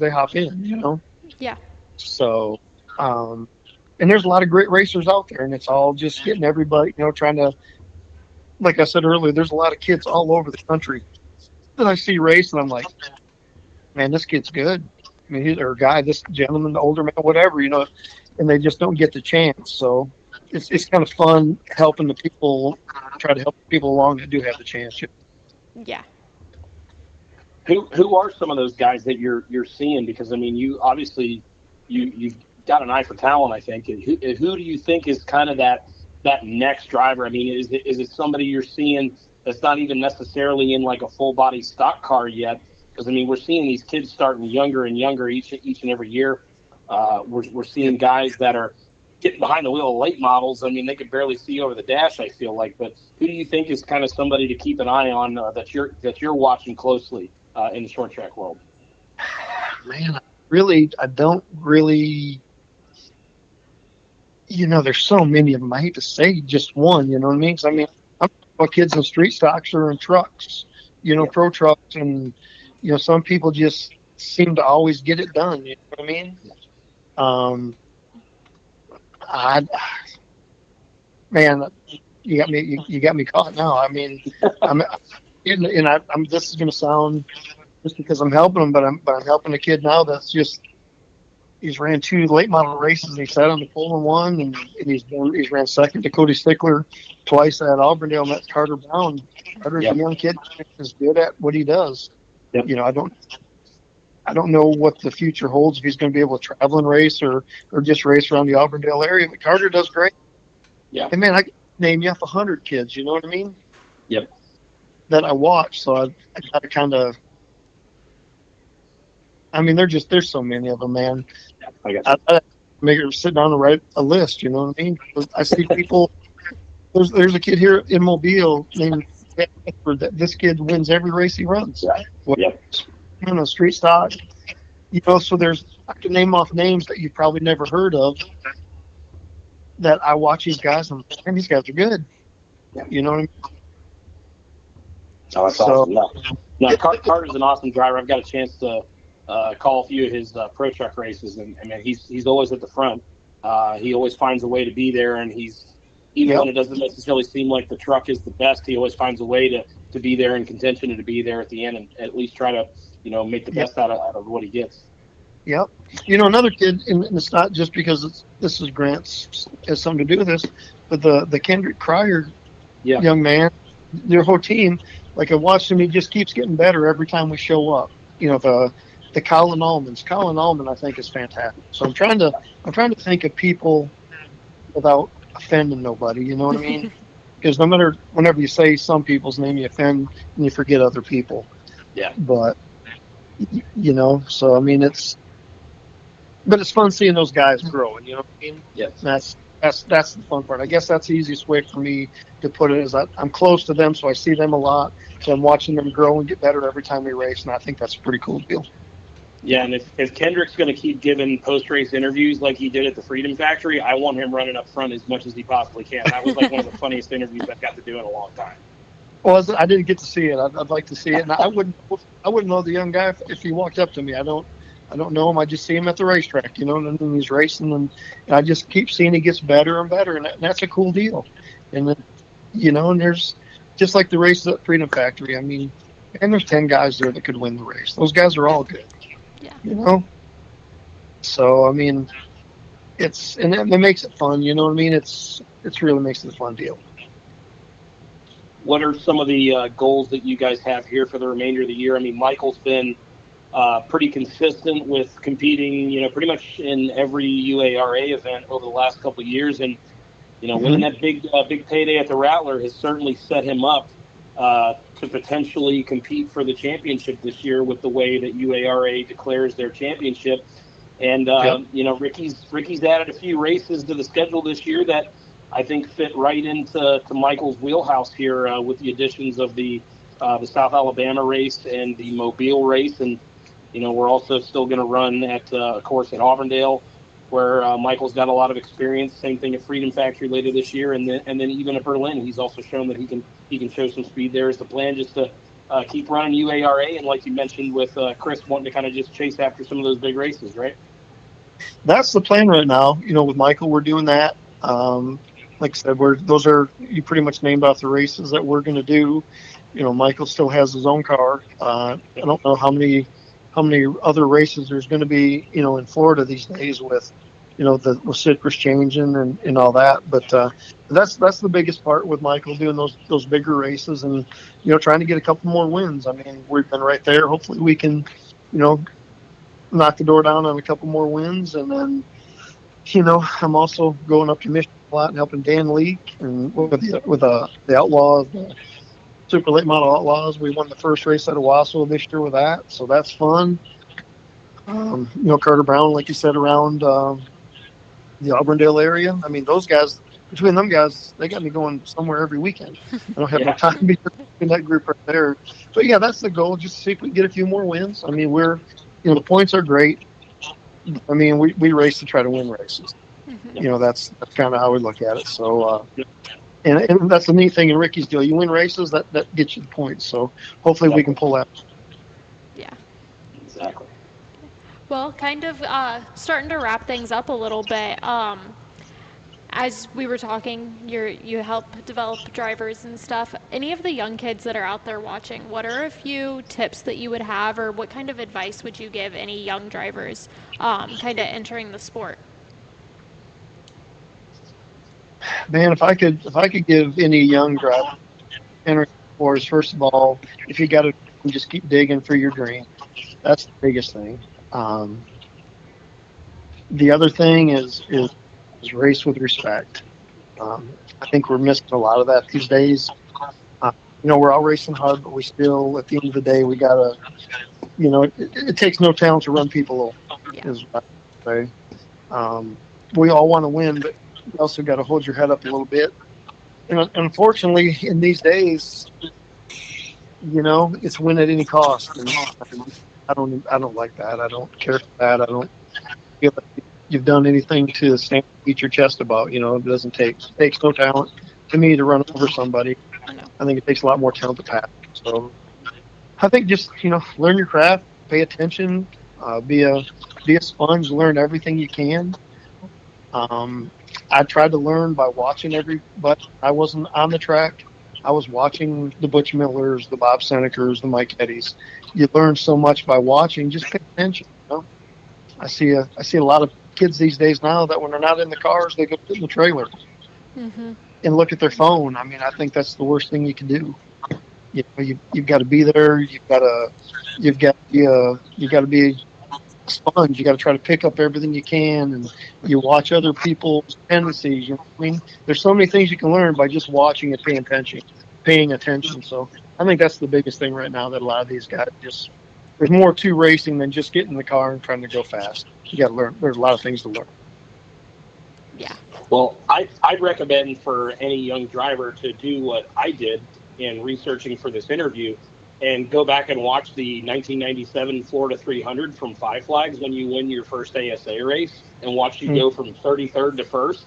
they hop in. Yeah. So, and there's a lot of great racers out there, and it's all just getting everybody, trying to. Like I said earlier, there's a lot of kids all over the country that I see race, and I'm like, man, this kid's good. I mean, or guy, this gentleman, the older man, whatever, and they just don't get the chance. So it's kind of fun helping the people, try to help people along that do have the chance. Yeah. Who are some of those guys that you're seeing? Because I mean, you obviously you've got an eye for talent, I think. And who do you think is kind of that next driver? I mean, is it somebody you're seeing that's not even necessarily in like a full body stock car yet? Because I mean, we're seeing these kids starting younger and younger each and every year. We're seeing guys that are getting behind the wheel of late models. I mean, they can barely see over the dash, I feel like. But who do you think is kind of somebody to keep an eye on that you're watching closely in the short track world? Man, I don't really. There's so many of them. I hate to say just one. You know what I mean? 'Cause I mean, I'm talking about kids in street stocks or in trucks. Pro trucks, and some people just seem to always get it done. You know what I mean? Man, you got me caught now. I mean, this is going to sound just because I'm helping him, but I'm helping a kid now that's he's ran 2 late model races. And he sat on the pole and won, and he's ran second to Cody Stickler twice at Auburndale. And that's Carter Brown. Carter's a young kid, is good at what he does. Yep. I don't know what the future holds, if he's going to be able to travel and race or just race around the Auburndale area. But Carter does great. Yeah. And man, I can name you off 100 kids. You know what I mean? Yep. That I watch. So I got to kind of. I mean, there's so many of them, man. I got I make her sit down and write a list. You know what I mean? I see people. There's a kid here in Mobile named. This kid wins every race he runs. Yep. Street stock. So I can name off names that you've probably never heard of. That I watch these guys and man, these guys are good. You know what I mean? Oh, that's awesome. No, Carter's an awesome driver. I've got a chance to call a few of his pro truck races, and man, he's always at the front. He always finds a way to be there, and even when it doesn't necessarily seem like the truck is the best, he always finds a way to be there in contention and to be there at the end and at least try to make the best out of what he gets. Yep. Another kid, and it's not just because this is Grant's has something to do with this, but the Kendrick Cryer young man, their whole team, like I watched him, he just keeps getting better every time we show up. You know, the Colin Allmans. Colin Allman, I think, is fantastic. So I'm trying to think of people without offending nobody. You know what I mean? Because no matter whenever you say some people's name, you offend and you forget other people. Yeah. But you know, so I mean, it's fun seeing those guys growing. You know what I mean? Yes. That's the fun part. I guess that's the easiest way for me to put it is I'm close to them, so I see them a lot. So I'm watching them grow and get better every time we race, and I think that's a pretty cool deal. Yeah, and if Kendrick's going to keep giving post-race interviews like he did at the Freedom Factory, I want him running up front as much as he possibly can. That was like one of the funniest interviews I've got to do in a long time. Well, I didn't get to see it. I'd like to see it, and I wouldn't know the young guy if he walked up to me. I don't know him. I just see him at the racetrack, you know, and then he's racing, and I just keep seeing he gets better and better, and that's a cool deal. And then, you know, and there's just like the races at Freedom Factory. I mean, and there's 10 guys there that could win the race. Those guys are all good. Yeah. You know? So, I mean, and it makes it fun, you know what I mean? It's really makes it a fun deal. What are some of the goals that you guys have here for the remainder of the year? I mean, Michael's been pretty consistent with competing, you know, pretty much in every UARA event over the last couple of years. And, you know, winning that big payday at the Rattler has certainly set him up to potentially compete for the championship this year with the way that UARA declares their championship. And, you know, Ricky's added a few races to the schedule this year that I think fit right into Michael's wheelhouse here with the additions of the South Alabama race and the Mobile race. And, you know, we're also still going to run at, of course, at Auburndale, where Michael's got a lot of experience. Same thing at Freedom Factory later this year, and then even at Berlin, he's also shown that he can show some speed. There is the plan, just to keep running UARA, and like you mentioned with Chris wanting to kind of just chase after some of those big races, right? That's the plan right now. You know, with Michael, we're doing that. Like I said, you pretty much named off the races that we're going to do. You know, Michael still has his own car. I don't know how many other races there's going to be, you know, in Florida these days with, you know, with citrus changing and all that. But that's the biggest part with Michael, doing those bigger races and, you know, trying to get a couple more wins. I mean, we've been right there. Hopefully we can, you know, knock the door down on a couple more wins. And then, you know, I'm also going up to Michigan a lot and helping Dan Leak and with the Outlaws, the Super Late Model Outlaws. We won the first race at Owasso this year with that, so that's fun. You know, Carter Brown, like you said, around the Auburndale area. I mean, those guys, between them guys, they got me going somewhere every weekend. I don't have no time to be in that group right there. But yeah, that's the goal, just to see if we can get a few more wins. I mean, you know, the points are great. I mean, we race to try to win races. You know, that's kind of how we look at it. So, and that's the neat thing in Ricky's deal. You win races, that gets you the points. So hopefully we can pull that. Yeah. Exactly. Well, kind of starting to wrap things up a little bit. As we were talking, you help develop drivers and stuff. Any of the young kids that are out there watching, what are a few tips that you would have, or what kind of advice would you give any young drivers kind of entering the sport? Man, if I could give any young driver entering the sport, first of all, if you got to just keep digging for your dream. That's the biggest thing. The other thing is race with respect. I think we're missing a lot of that these days. You know, we're all racing hard, but we still, at the end of the day, we gotta, you know, it takes no talent to run people over. Yeah. Is what I say. We all want to win, but you also got to hold your head up a little bit. And unfortunately, in these days, you know, it's win at any cost. And I don't like that. I don't care for that. I don't feel like you've done anything to stand beat your chest about. You know, it takes no talent to me to run over somebody. I think it takes a lot more talent to pass. So I think just, you know, learn your craft, pay attention, be a sponge, learn everything you can. I tried to learn by watching but I wasn't on the track. I was watching the Butch Millers, the Bob Senekers, the Mike Eddies. You learn so much by watching. Just pay attention. You know? I see a lot of kids these days now that when they're not in the cars, they go in the trailer. Mm-hmm. and look at their phone. I mean, I think that's the worst thing you can do. You know, you've got to be there. You've got to be a sponge. You got to try to pick up everything you can, and you watch other people's tendencies. You know what I mean? There's so many things you can learn by just watching and paying attention. So I think that's the biggest thing right now, that a lot of these guys just, there's more to racing than just getting in the car and trying to go fast. You got to learn. There's a lot of things to learn. Yeah. Well, I'd recommend for any young driver to do what I did in researching for this interview and go back and watch the 1997 Florida 300 from Five Flags when you win your first ASA race, and watch you go from 33rd to 1st,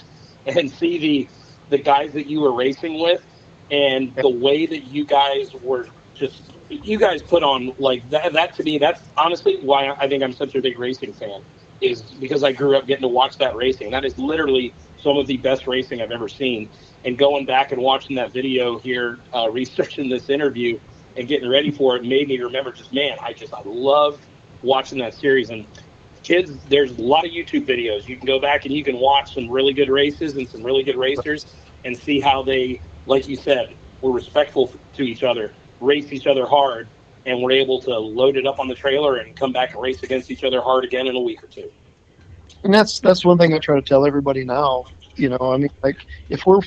and see the guys that you were racing with, and the way that you guys were just, you guys put on, like, that to me, that's honestly why I think I'm such a big racing fan, is because I grew up getting to watch that racing. That is literally some of the best racing I've ever seen. And going back and watching that video here, researching this interview and getting ready for it, made me remember just, man, I loved watching that series. And kids, there's a lot of YouTube videos. You can go back and you can watch some really good races and some really good racers and see how they, like you said, were respectful to each other, race each other hard, and were able to load it up on the trailer and come back and race against each other hard again in a week or two. And that's one thing I try to tell everybody now. You know, I mean, like, if we're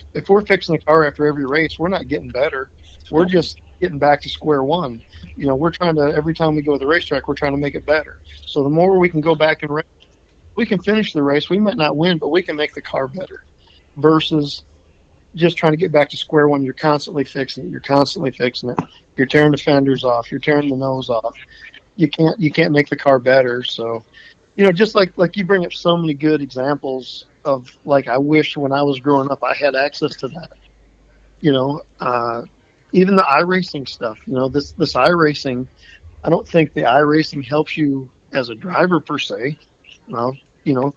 fixing the car after every race, we're not getting better. We're just getting back to square one. You know, we're trying to, every time we go to the racetrack, we're trying to make it better. So the more we can go back and race, we can finish the race. We might not win, but we can make the car better, versus just trying to get back to square one. You're constantly fixing it. You're constantly fixing it. You're tearing the fenders off. You're tearing the nose off. You can't make the car better. So, you know, just like you bring up so many good examples of, like, I wish when I was growing up I had access to that. You know, even the iRacing stuff. You know, this iRacing, I don't think the iRacing helps you as a driver per se. Well, you know,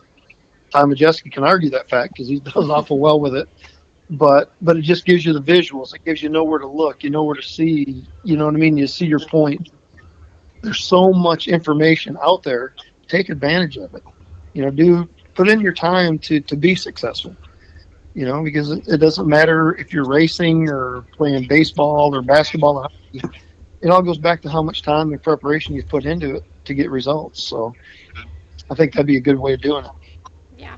Tom Majeski can argue that fact because he does awful well with it. But it just gives you the visuals. It gives you know where to look. You know where to see. You know what I mean? You see your point. There's so much information out there. Take advantage of it. You know, put in your time to be successful. You know, because it doesn't matter if you're racing or playing baseball or basketball or hockey. It all goes back to how much time and preparation you put into it to get results. So I think that'd be a good way of doing it. Yeah.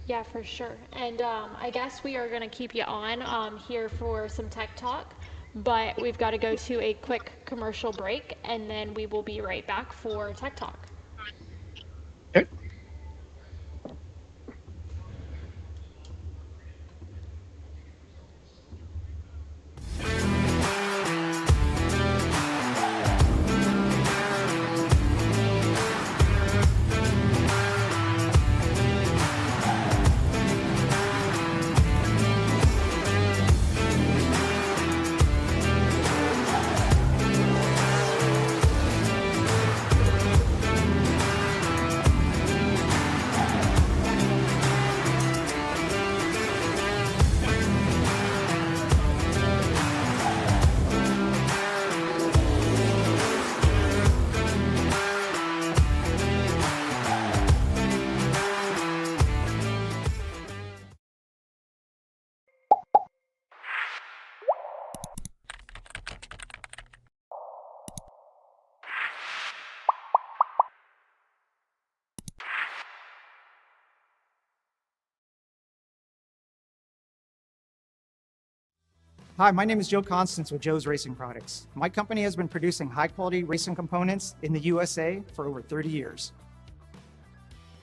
Yeah, for sure. And I guess we are going to keep you on here for some tech talk, but we've got to go to a quick commercial break, and then we will be right back for tech talk. Okay. Hi, my name is Joe Constance with Joe's Racing Products. My company has been producing high-quality racing components in the USA for over 30 years.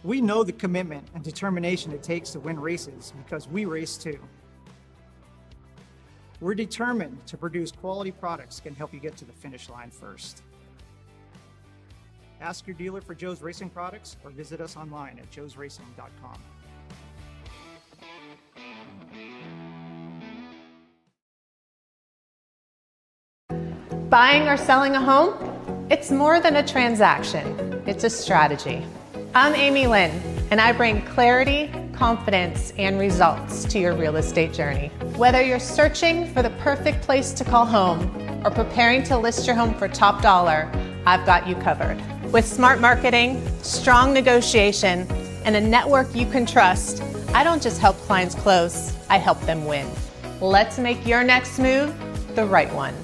We know the commitment and determination it takes to win races because we race too. We're determined to produce quality products that can help you get to the finish line first. Ask your dealer for Joe's Racing Products or visit us online at joesracing.com. Buying or selling a home? It's more than a transaction. It's a strategy. I'm Amy Lynn, and I bring clarity, confidence, and results to your real estate journey. Whether you're searching for the perfect place to call home or preparing to list your home for top dollar, I've got you covered. With smart marketing, strong negotiation, and a network you can trust, I don't just help clients close, I help them win. Let's make your next move the right one.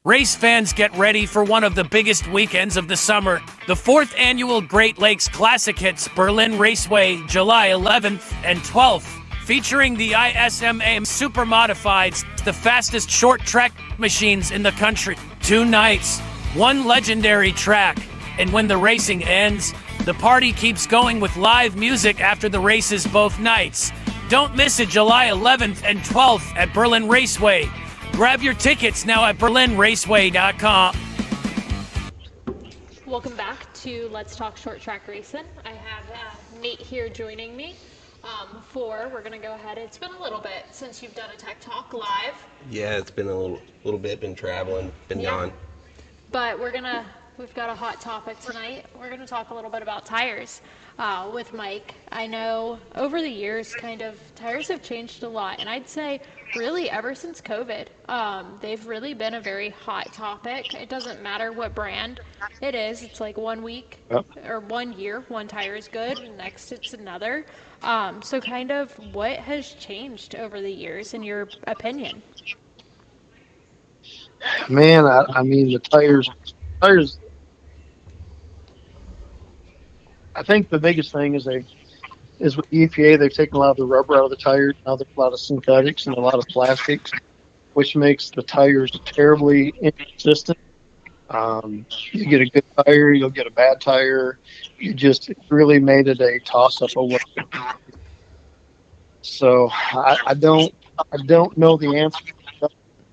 Race fans, get ready for one of the biggest weekends of the summer. The 4th annual Great Lakes Classic hits Berlin Raceway, July 11th and 12th. Featuring the ISMA Super Modifieds, the fastest short track machines in the country. 2 nights, 1 legendary track. And when the racing ends, the party keeps going with live music after the races both nights. Don't miss it July 11th and 12th at Berlin Raceway. Grab your tickets now at berlinraceway.com. Welcome back to Let's Talk Short Track Racing. I have Nate here joining me. We're going to go ahead. It's been a little bit since you've done a Tech Talk live. Yeah, it's been a little bit, been traveling, been gone. But we've got a hot topic tonight. We're going to talk a little bit about tires with Mike. I know over the years, tires have changed a lot. And I'd say really ever since COVID, they've really been a very hot topic. It doesn't matter what brand it is. It's like 1 week or 1 year, one tire is good, and next it's another. So what has changed over the years in your opinion? Man, I mean, the tires, I think the biggest thing is with the EPA, they've taken a lot of the rubber out of the tires. Now there's a lot of synthetics and a lot of plastics, which makes the tires terribly inconsistent. You get a good tire, you'll get a bad tire. It really made it a toss-up of what. So I don't know the answer.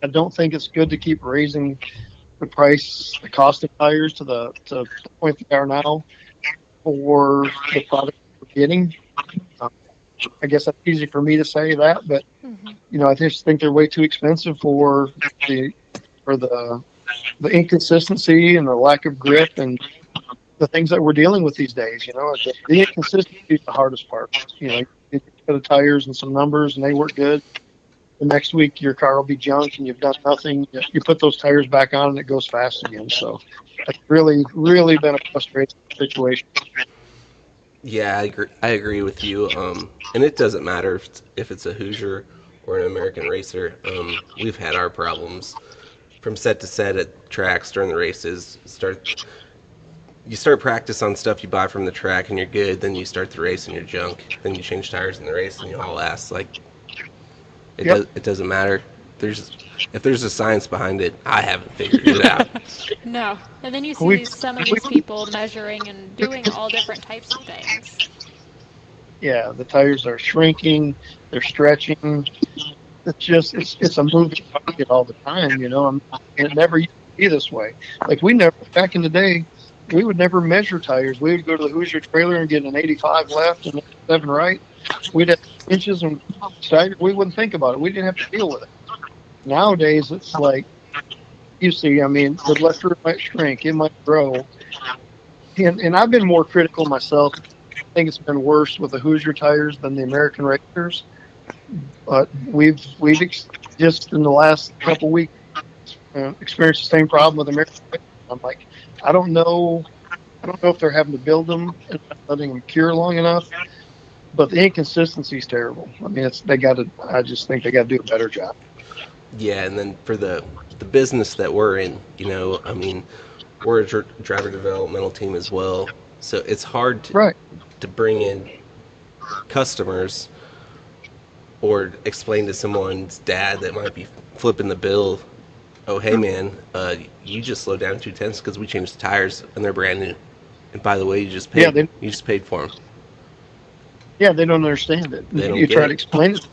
I don't think it's good to keep raising the cost of tires to the point they are now for the product we're getting. I guess that's easy for me to say that, but I just think they're way too expensive for the inconsistency and the lack of grip and the things that we're dealing with these days. The inconsistency is the hardest part. You put the tires and some numbers and they work good. The next week your car will be junk and you've done nothing. You put those tires back on and it goes fast again. So it's really, really been a frustrating situation. Yeah, I agree with you. And it doesn't matter if it's a Hoosier or an American racer. We've had our problems from set to set at tracks during the races. You start practice on stuff you buy from the track and you're good. Then you start the race and you're junk. Then you change tires in the race and you haul ass. It doesn't matter. If there's a science behind it, I haven't figured it out. No. And then you see some of these people measuring and doing all different types of things. Yeah, the tires are shrinking, they're stretching. It's a moving target all the time, and it never used to be this way. Back in the day, we would never measure tires. We would go to the Hoosier trailer and get an 85 left and 7 right. We'd have inches and stagger. We wouldn't think about it. We didn't have to deal with it. Nowadays, it's like, you see, the left might shrink, it might grow. And I've been more critical myself. I think it's been worse with the Hoosier tires than the American racers. But we've just in the last couple weeks experienced the same problem with American racers. I'm like, I don't know if they're having to build them and not letting them cure long enough. But the inconsistency is terrible. I just think they got to do a better job. Yeah, and then for the business that we're in, we're a driver developmental team as well. So it's hard to bring in customers or explain to someone's dad that might be flipping the bill, oh, hey, man, you just slowed down 2/10 because we changed the tires and they're brand new. And by the way, you just paid for them. Yeah, they don't understand it. You try to explain it.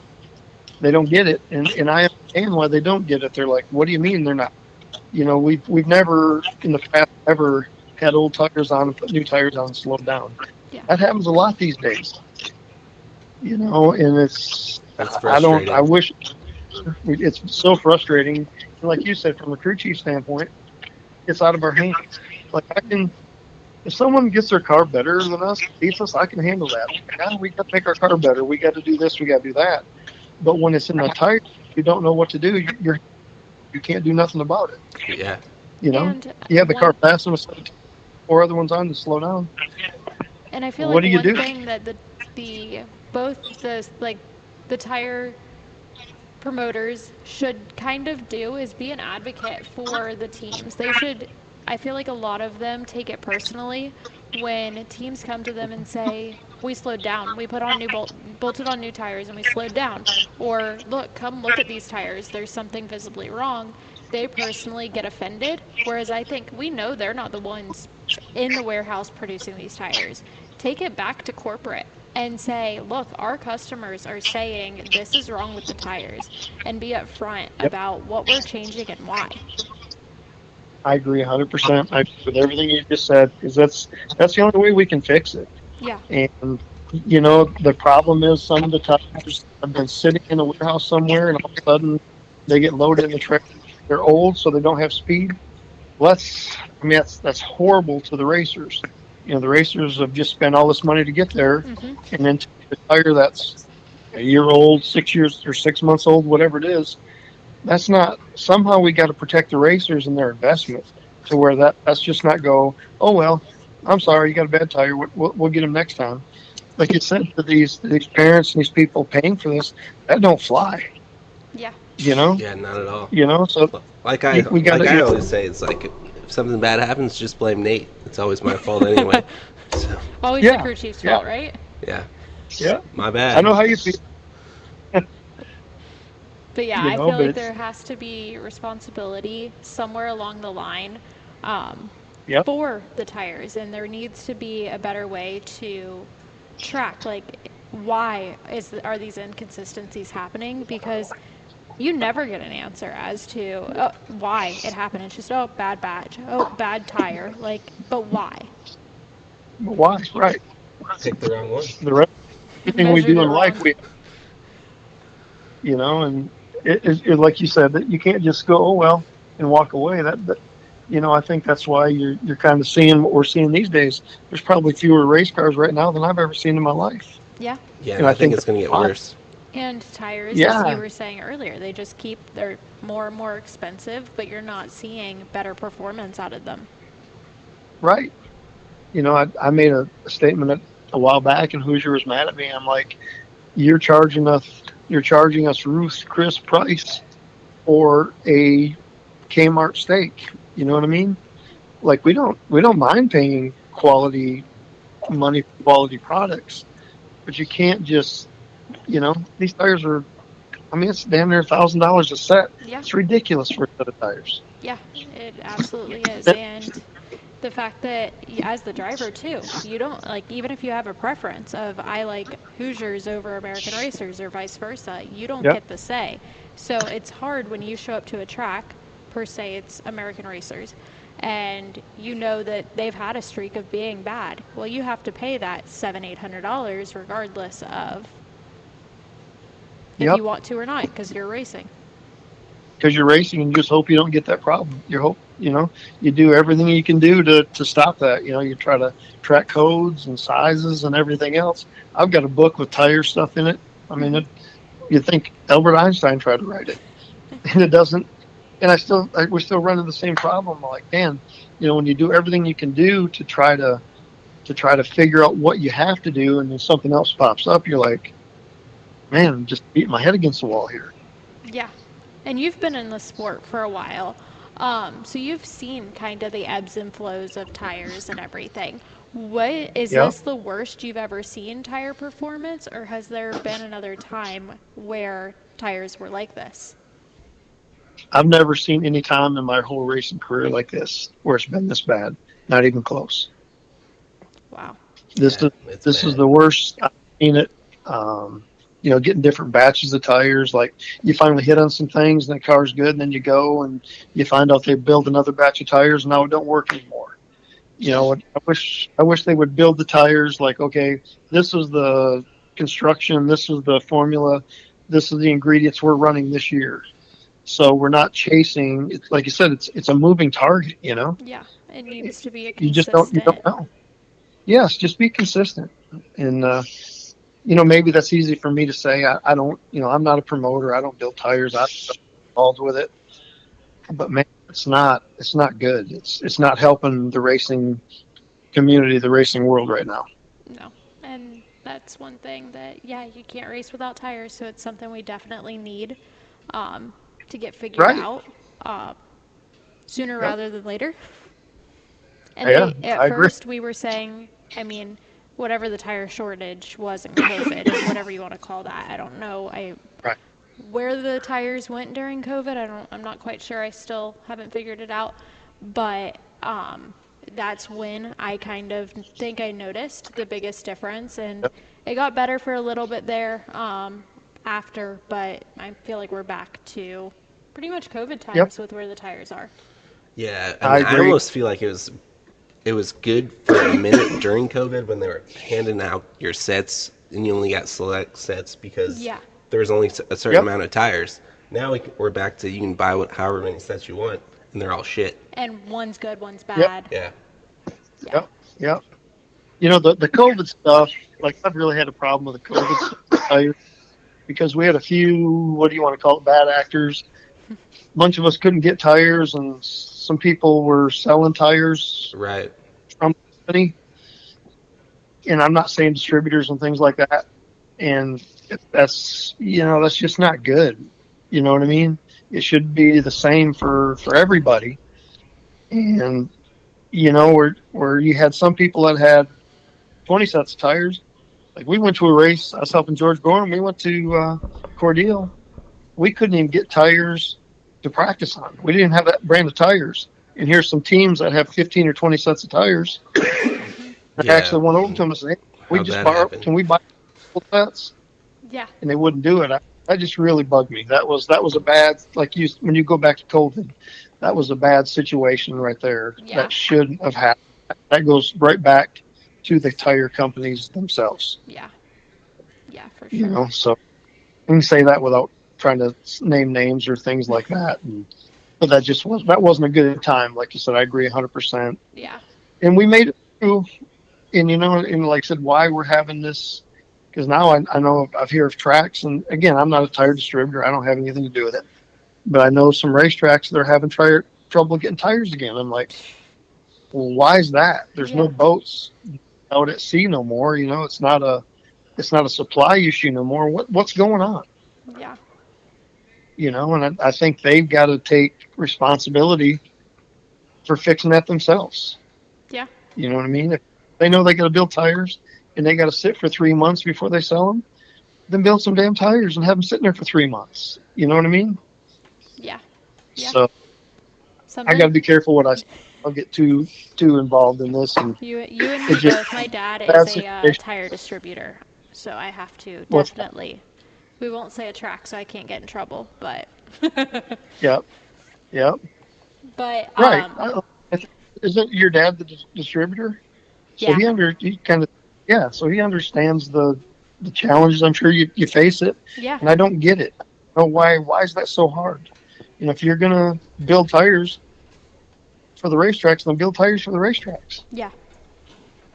They don't get it. And I understand why they don't get it. They're like, what do you mean they're not? We've never in the past ever had old tires on and put new tires on and slowed down. Yeah. That happens a lot these days. And it's, I wish, it's so frustrating. Like you said, from a crew chief standpoint, it's out of our hands. If someone gets their car better than us, beats us, I can handle that. Now we got to make our car better. We got to do this. We got to do that. But when it's in the tire, you don't know what to do. You can't do nothing about it. Yeah. You have the car passing with 4 other ones on to slow down. And I feel What like do you one do? thing that the both the tire promoters should kind of do is be an advocate for the teams. They should, I feel like a lot of them take it personally when teams come to them and say, we slowed down, we put on bolted on new tires and we slowed down. Or come look at these tires, there's something visibly wrong. They personally get offended, whereas I think we know they're not the ones in the warehouse producing these tires. Take it back to corporate and say, look, our customers are saying this is wrong with the tires, and be upfront about what we're changing and why. I agree 100%. I agree with everything you just said, because that's the only way we can fix it. Yeah. And you know, the problem is some of the tires have been sitting in a warehouse somewhere, and all of a sudden they get loaded in the trailer. They're old, so they don't have speed. Well, that's horrible to the racers. You know, the racers have just spent all this money to get there, and then to a tire that's a year old, 6 years or 6 months old, whatever it is. That's not, somehow we got to protect the racers and their investment to where that's just not go, oh, well, I'm sorry, you got a bad tire. We'll get them next time. Like you said, to these parents and these people paying for this, that don't fly. Yeah. You know? Yeah, not at all. You know, so I always say, it's like if something bad happens, just blame Nate. It's always my fault anyway. So, Always the crew chief's fault, right? yeah. Yeah. My bad. I know how you feel. But yeah, You I know, feel but like there has to be responsibility somewhere along the line for the tires, and there needs to be a better way to track, like, why are these inconsistencies happening? Because you never get an answer as to why it happened. It's just, bad batch, bad tire, like, but why? Why? Right. Pick the wrong one. The rest everything we do in life, wrong. you know, and it like you said, that you can't just go, oh well, and walk away. That you know, I think that's why you're kind of seeing what we're seeing these days. There's probably fewer race cars right now than I've ever seen in my life. Yeah. Yeah, and I think it's going to get worse. And tires, as you were saying earlier, they're more and more expensive, but you're not seeing better performance out of them. Right. You know, I made a statement a while back, and Hoosier was mad at me. I'm like, you're charging us Ruth's Chris price or a Kmart steak. You know what I mean? Like, we don't mind paying quality money for quality products, but you can't just, you know, these tires are, I mean, it's damn near $1,000 a set. Yeah. It's ridiculous for a set of tires. Yeah, it absolutely is. And the fact that as the driver too, you don't, like, even if you have a preference of I like Hoosiers over American racers or vice versa, you don't get the say. So it's hard when you show up to a track, per se it's American racers, and you know that they've had a streak of being bad. Well, you have to pay that $700-800 regardless of if you want to or not, because you're racing. Because you're racing, and you just hope you don't get that problem. You know, you do everything you can do to stop that. You know, you try to track codes and sizes and everything else. I've got a book with tire stuff in it. I mean, you'd think Albert Einstein tried to write it, and it doesn't. And we're still running the same problem. I'm like, man, you know, when you do everything you can do to try to figure out what you have to do, and then something else pops up, you're like, man, I'm just beating my head against the wall here. Yeah. And you've been in the sport for a while. So you've seen kind of the ebbs and flows of tires and everything. What is this the worst you've ever seen tire performance, or has there been another time where tires were like this? I've never seen any time in my whole racing career like this where it's been this bad. Not even close. Wow. This is the worst I've seen it. You know, getting different batches of tires. Like, you finally hit on some things and the car's good, and then you go and you find out they build another batch of tires and now it don't work anymore. You know, I wish they would build the tires like, okay, this is the construction, this is the formula, this is the ingredients we're running this year. So we're not chasing. It's like you said, it's a moving target. You know. Yeah, it needs to be a consistent. You don't know. Yes, just be consistent, and you know, maybe that's easy for me to say. I don't, you know, I'm not a promoter. I don't build tires. I'm not involved with it. But man, it's not good. It's not helping the racing community, the racing world right now. No. And that's one thing that, yeah, you can't race without tires, so it's something we definitely need to get figured Right. out sooner Yep. rather than later. And Yeah, at I agree. first we were saying, I mean, whatever the tire shortage was in COVID, and whatever you want to call that, I don't know Right. where the tires went during COVID. I'm not quite sure. I still haven't figured it out. But that's when I kind of think I noticed the biggest difference, and it got better for a little bit there after, but I feel like we're back to pretty much COVID Yep. times with where the tires are. Yeah, I I mean, I agree. almost feel like it was good for a minute during COVID when they were handing out your sets and you only got select sets because Yeah. there was only a certain Yep. amount of tires. Now we're back to you can buy however many sets you want and they're all shit. And one's good, one's Yep. bad. Yeah. Yeah. Yep. Yep. You know, the COVID stuff, like I've really had a problem with the COVID stuff because we had a few, what do you want to call it, bad actors. A bunch of us couldn't get tires, and some people were selling tires Right. from the company. And I'm not saying distributors and things like that. And that's, that's just not good. You know what I mean? It should be the same for everybody. And, where you had some people that had 20 sets of tires. Like we went to a race. I was helping George Gorham. We went to Cordele. We couldn't even get tires to practice on. We didn't have that brand of tires. And here's some teams that have 15 or 20 sets of tires. I Yeah. actually went over to them and said, hey, we How'd just that borrow. happen? Can we buy full sets? Yeah. And they wouldn't do it. That just really bugged me. That was a bad, when you go back to COVID, that was a bad situation right there. Yeah. That shouldn't have happened. That goes right back to the tire companies themselves. Yeah. Yeah, for sure. So you can say that without trying to name names or things like that. But that wasn't a good time. Like you said, I agree 100%. Yeah. And we made it through. And and like I said, why we're having this, because now I know I've heard of tracks, and again, I'm not a tire distributor. I don't have anything to do with it. But I know some racetracks that are having trouble getting tires again. I'm like, well, why is that? There's no boats out at sea no more. It's not a supply issue no more. What's going on? Yeah. And I think they've got to take responsibility for fixing that themselves. Yeah. You know what I mean? If they know they got to build tires and they got to sit for 3 months before they sell them, then build some damn tires and have them sitting there for 3 months. You know what I mean? Yeah. Yeah. So Something I got to be careful what I say. I'll get too involved in this. And you and me just- both. My dad that's is a the- tire distributor, so I have to What's definitely. We won't say a track, so I can't get in trouble. But. Yep. But Right. Isn't your dad the distributor? So Yeah. So he understands the challenges. I'm sure you face it. Yeah. And I don't get it. Why is that so hard? If you're gonna build tires for the racetracks, then build tires for the racetracks. Yeah.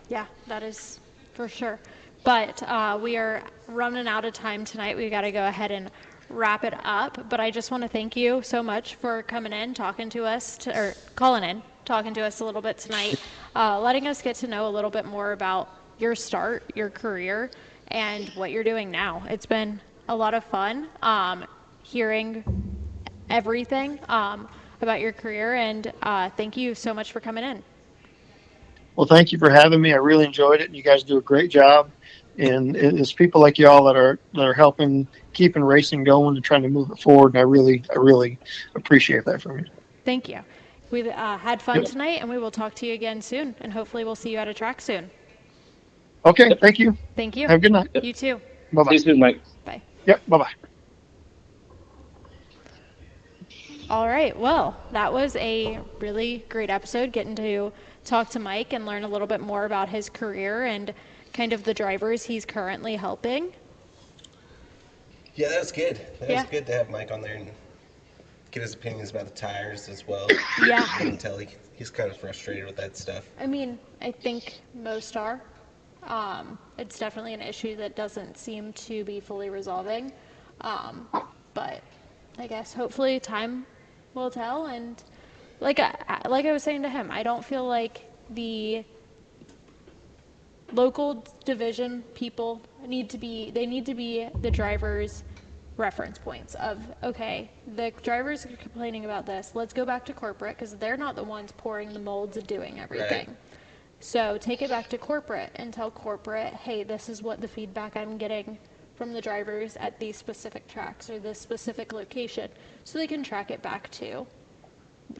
Yeah, that is for sure. But we are running out of time tonight. We got to go ahead and wrap it up. But I just want to thank you so much for coming in, talking to us, or calling in, talking to us a little bit tonight, letting us get to know a little bit more about your start, your career, and what you're doing now. It's been a lot of fun hearing everything about your career, and thank you so much for coming in. Well, thank you for having me. I really enjoyed it, and you guys do a great job. And it's people like y'all that are helping keeping racing going and trying to move it forward. And I really appreciate that from you. Thank you. We've had fun tonight, and we will talk to you again soon, and hopefully we'll see you at a track soon. Okay, thank you. Thank you. Have a good night. You too. Bye See bye. you soon, Mike. Bye. Yep. Bye bye. All right. Well, that was a really great episode, getting to talk to Mike and learn a little bit more about his career and kind of the drivers he's currently helping. Yeah, that was good. That Yeah. was good to have Mike on there and get his opinions about the tires as well. Yeah. I can tell he's kind of frustrated with that stuff. I mean, I think most are. It's definitely an issue that doesn't seem to be fully resolving. But I guess hopefully time will tell. And like I was saying to him, I don't feel like the local division people need to be the drivers' reference points of, okay, the drivers are complaining about this. Let's go back to corporate because they're not the ones pouring the molds and doing everything. Right. So take it back to corporate and tell corporate, hey, this is what the feedback I'm getting from the drivers at these specific tracks or this specific location, so they can track it back to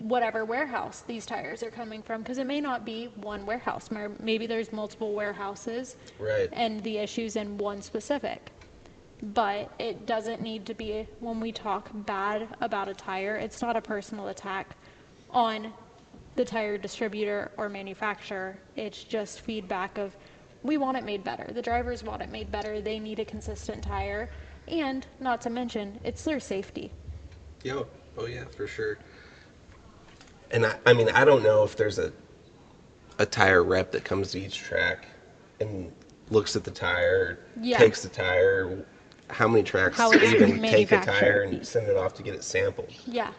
whatever warehouse these tires are coming from, because it may not be one warehouse. Maybe there's multiple warehouses, Right. and the issue's in one specific. But it doesn't need to be, when we talk bad about a tire, it's not a personal attack on the tire distributor or manufacturer. It's just feedback of, we want it made better. The drivers want it made better. They need a consistent tire. And not to mention, it's their safety. Yo. Oh yeah, for sure. And I mean, I don't know if there's a tire rep that comes to each track and looks at the tire, Yeah. takes the tire, how many tracks How it's even take a tire manufactured. and send it off to get it sampled. Yeah.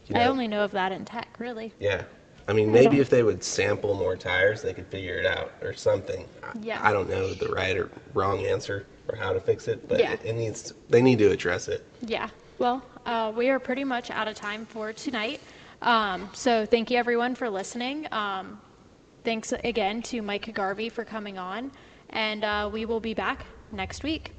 You I know? only know of that in tech, really. Yeah. I mean, maybe if they would sample more tires, they could figure it out or something. Yeah. I don't know the right or wrong answer or how to fix it, but Yeah. they need to address it. Yeah. Well, we are pretty much out of time for tonight. So thank you everyone for listening. Thanks again to Mike Garvey for coming on, and we will be back next week.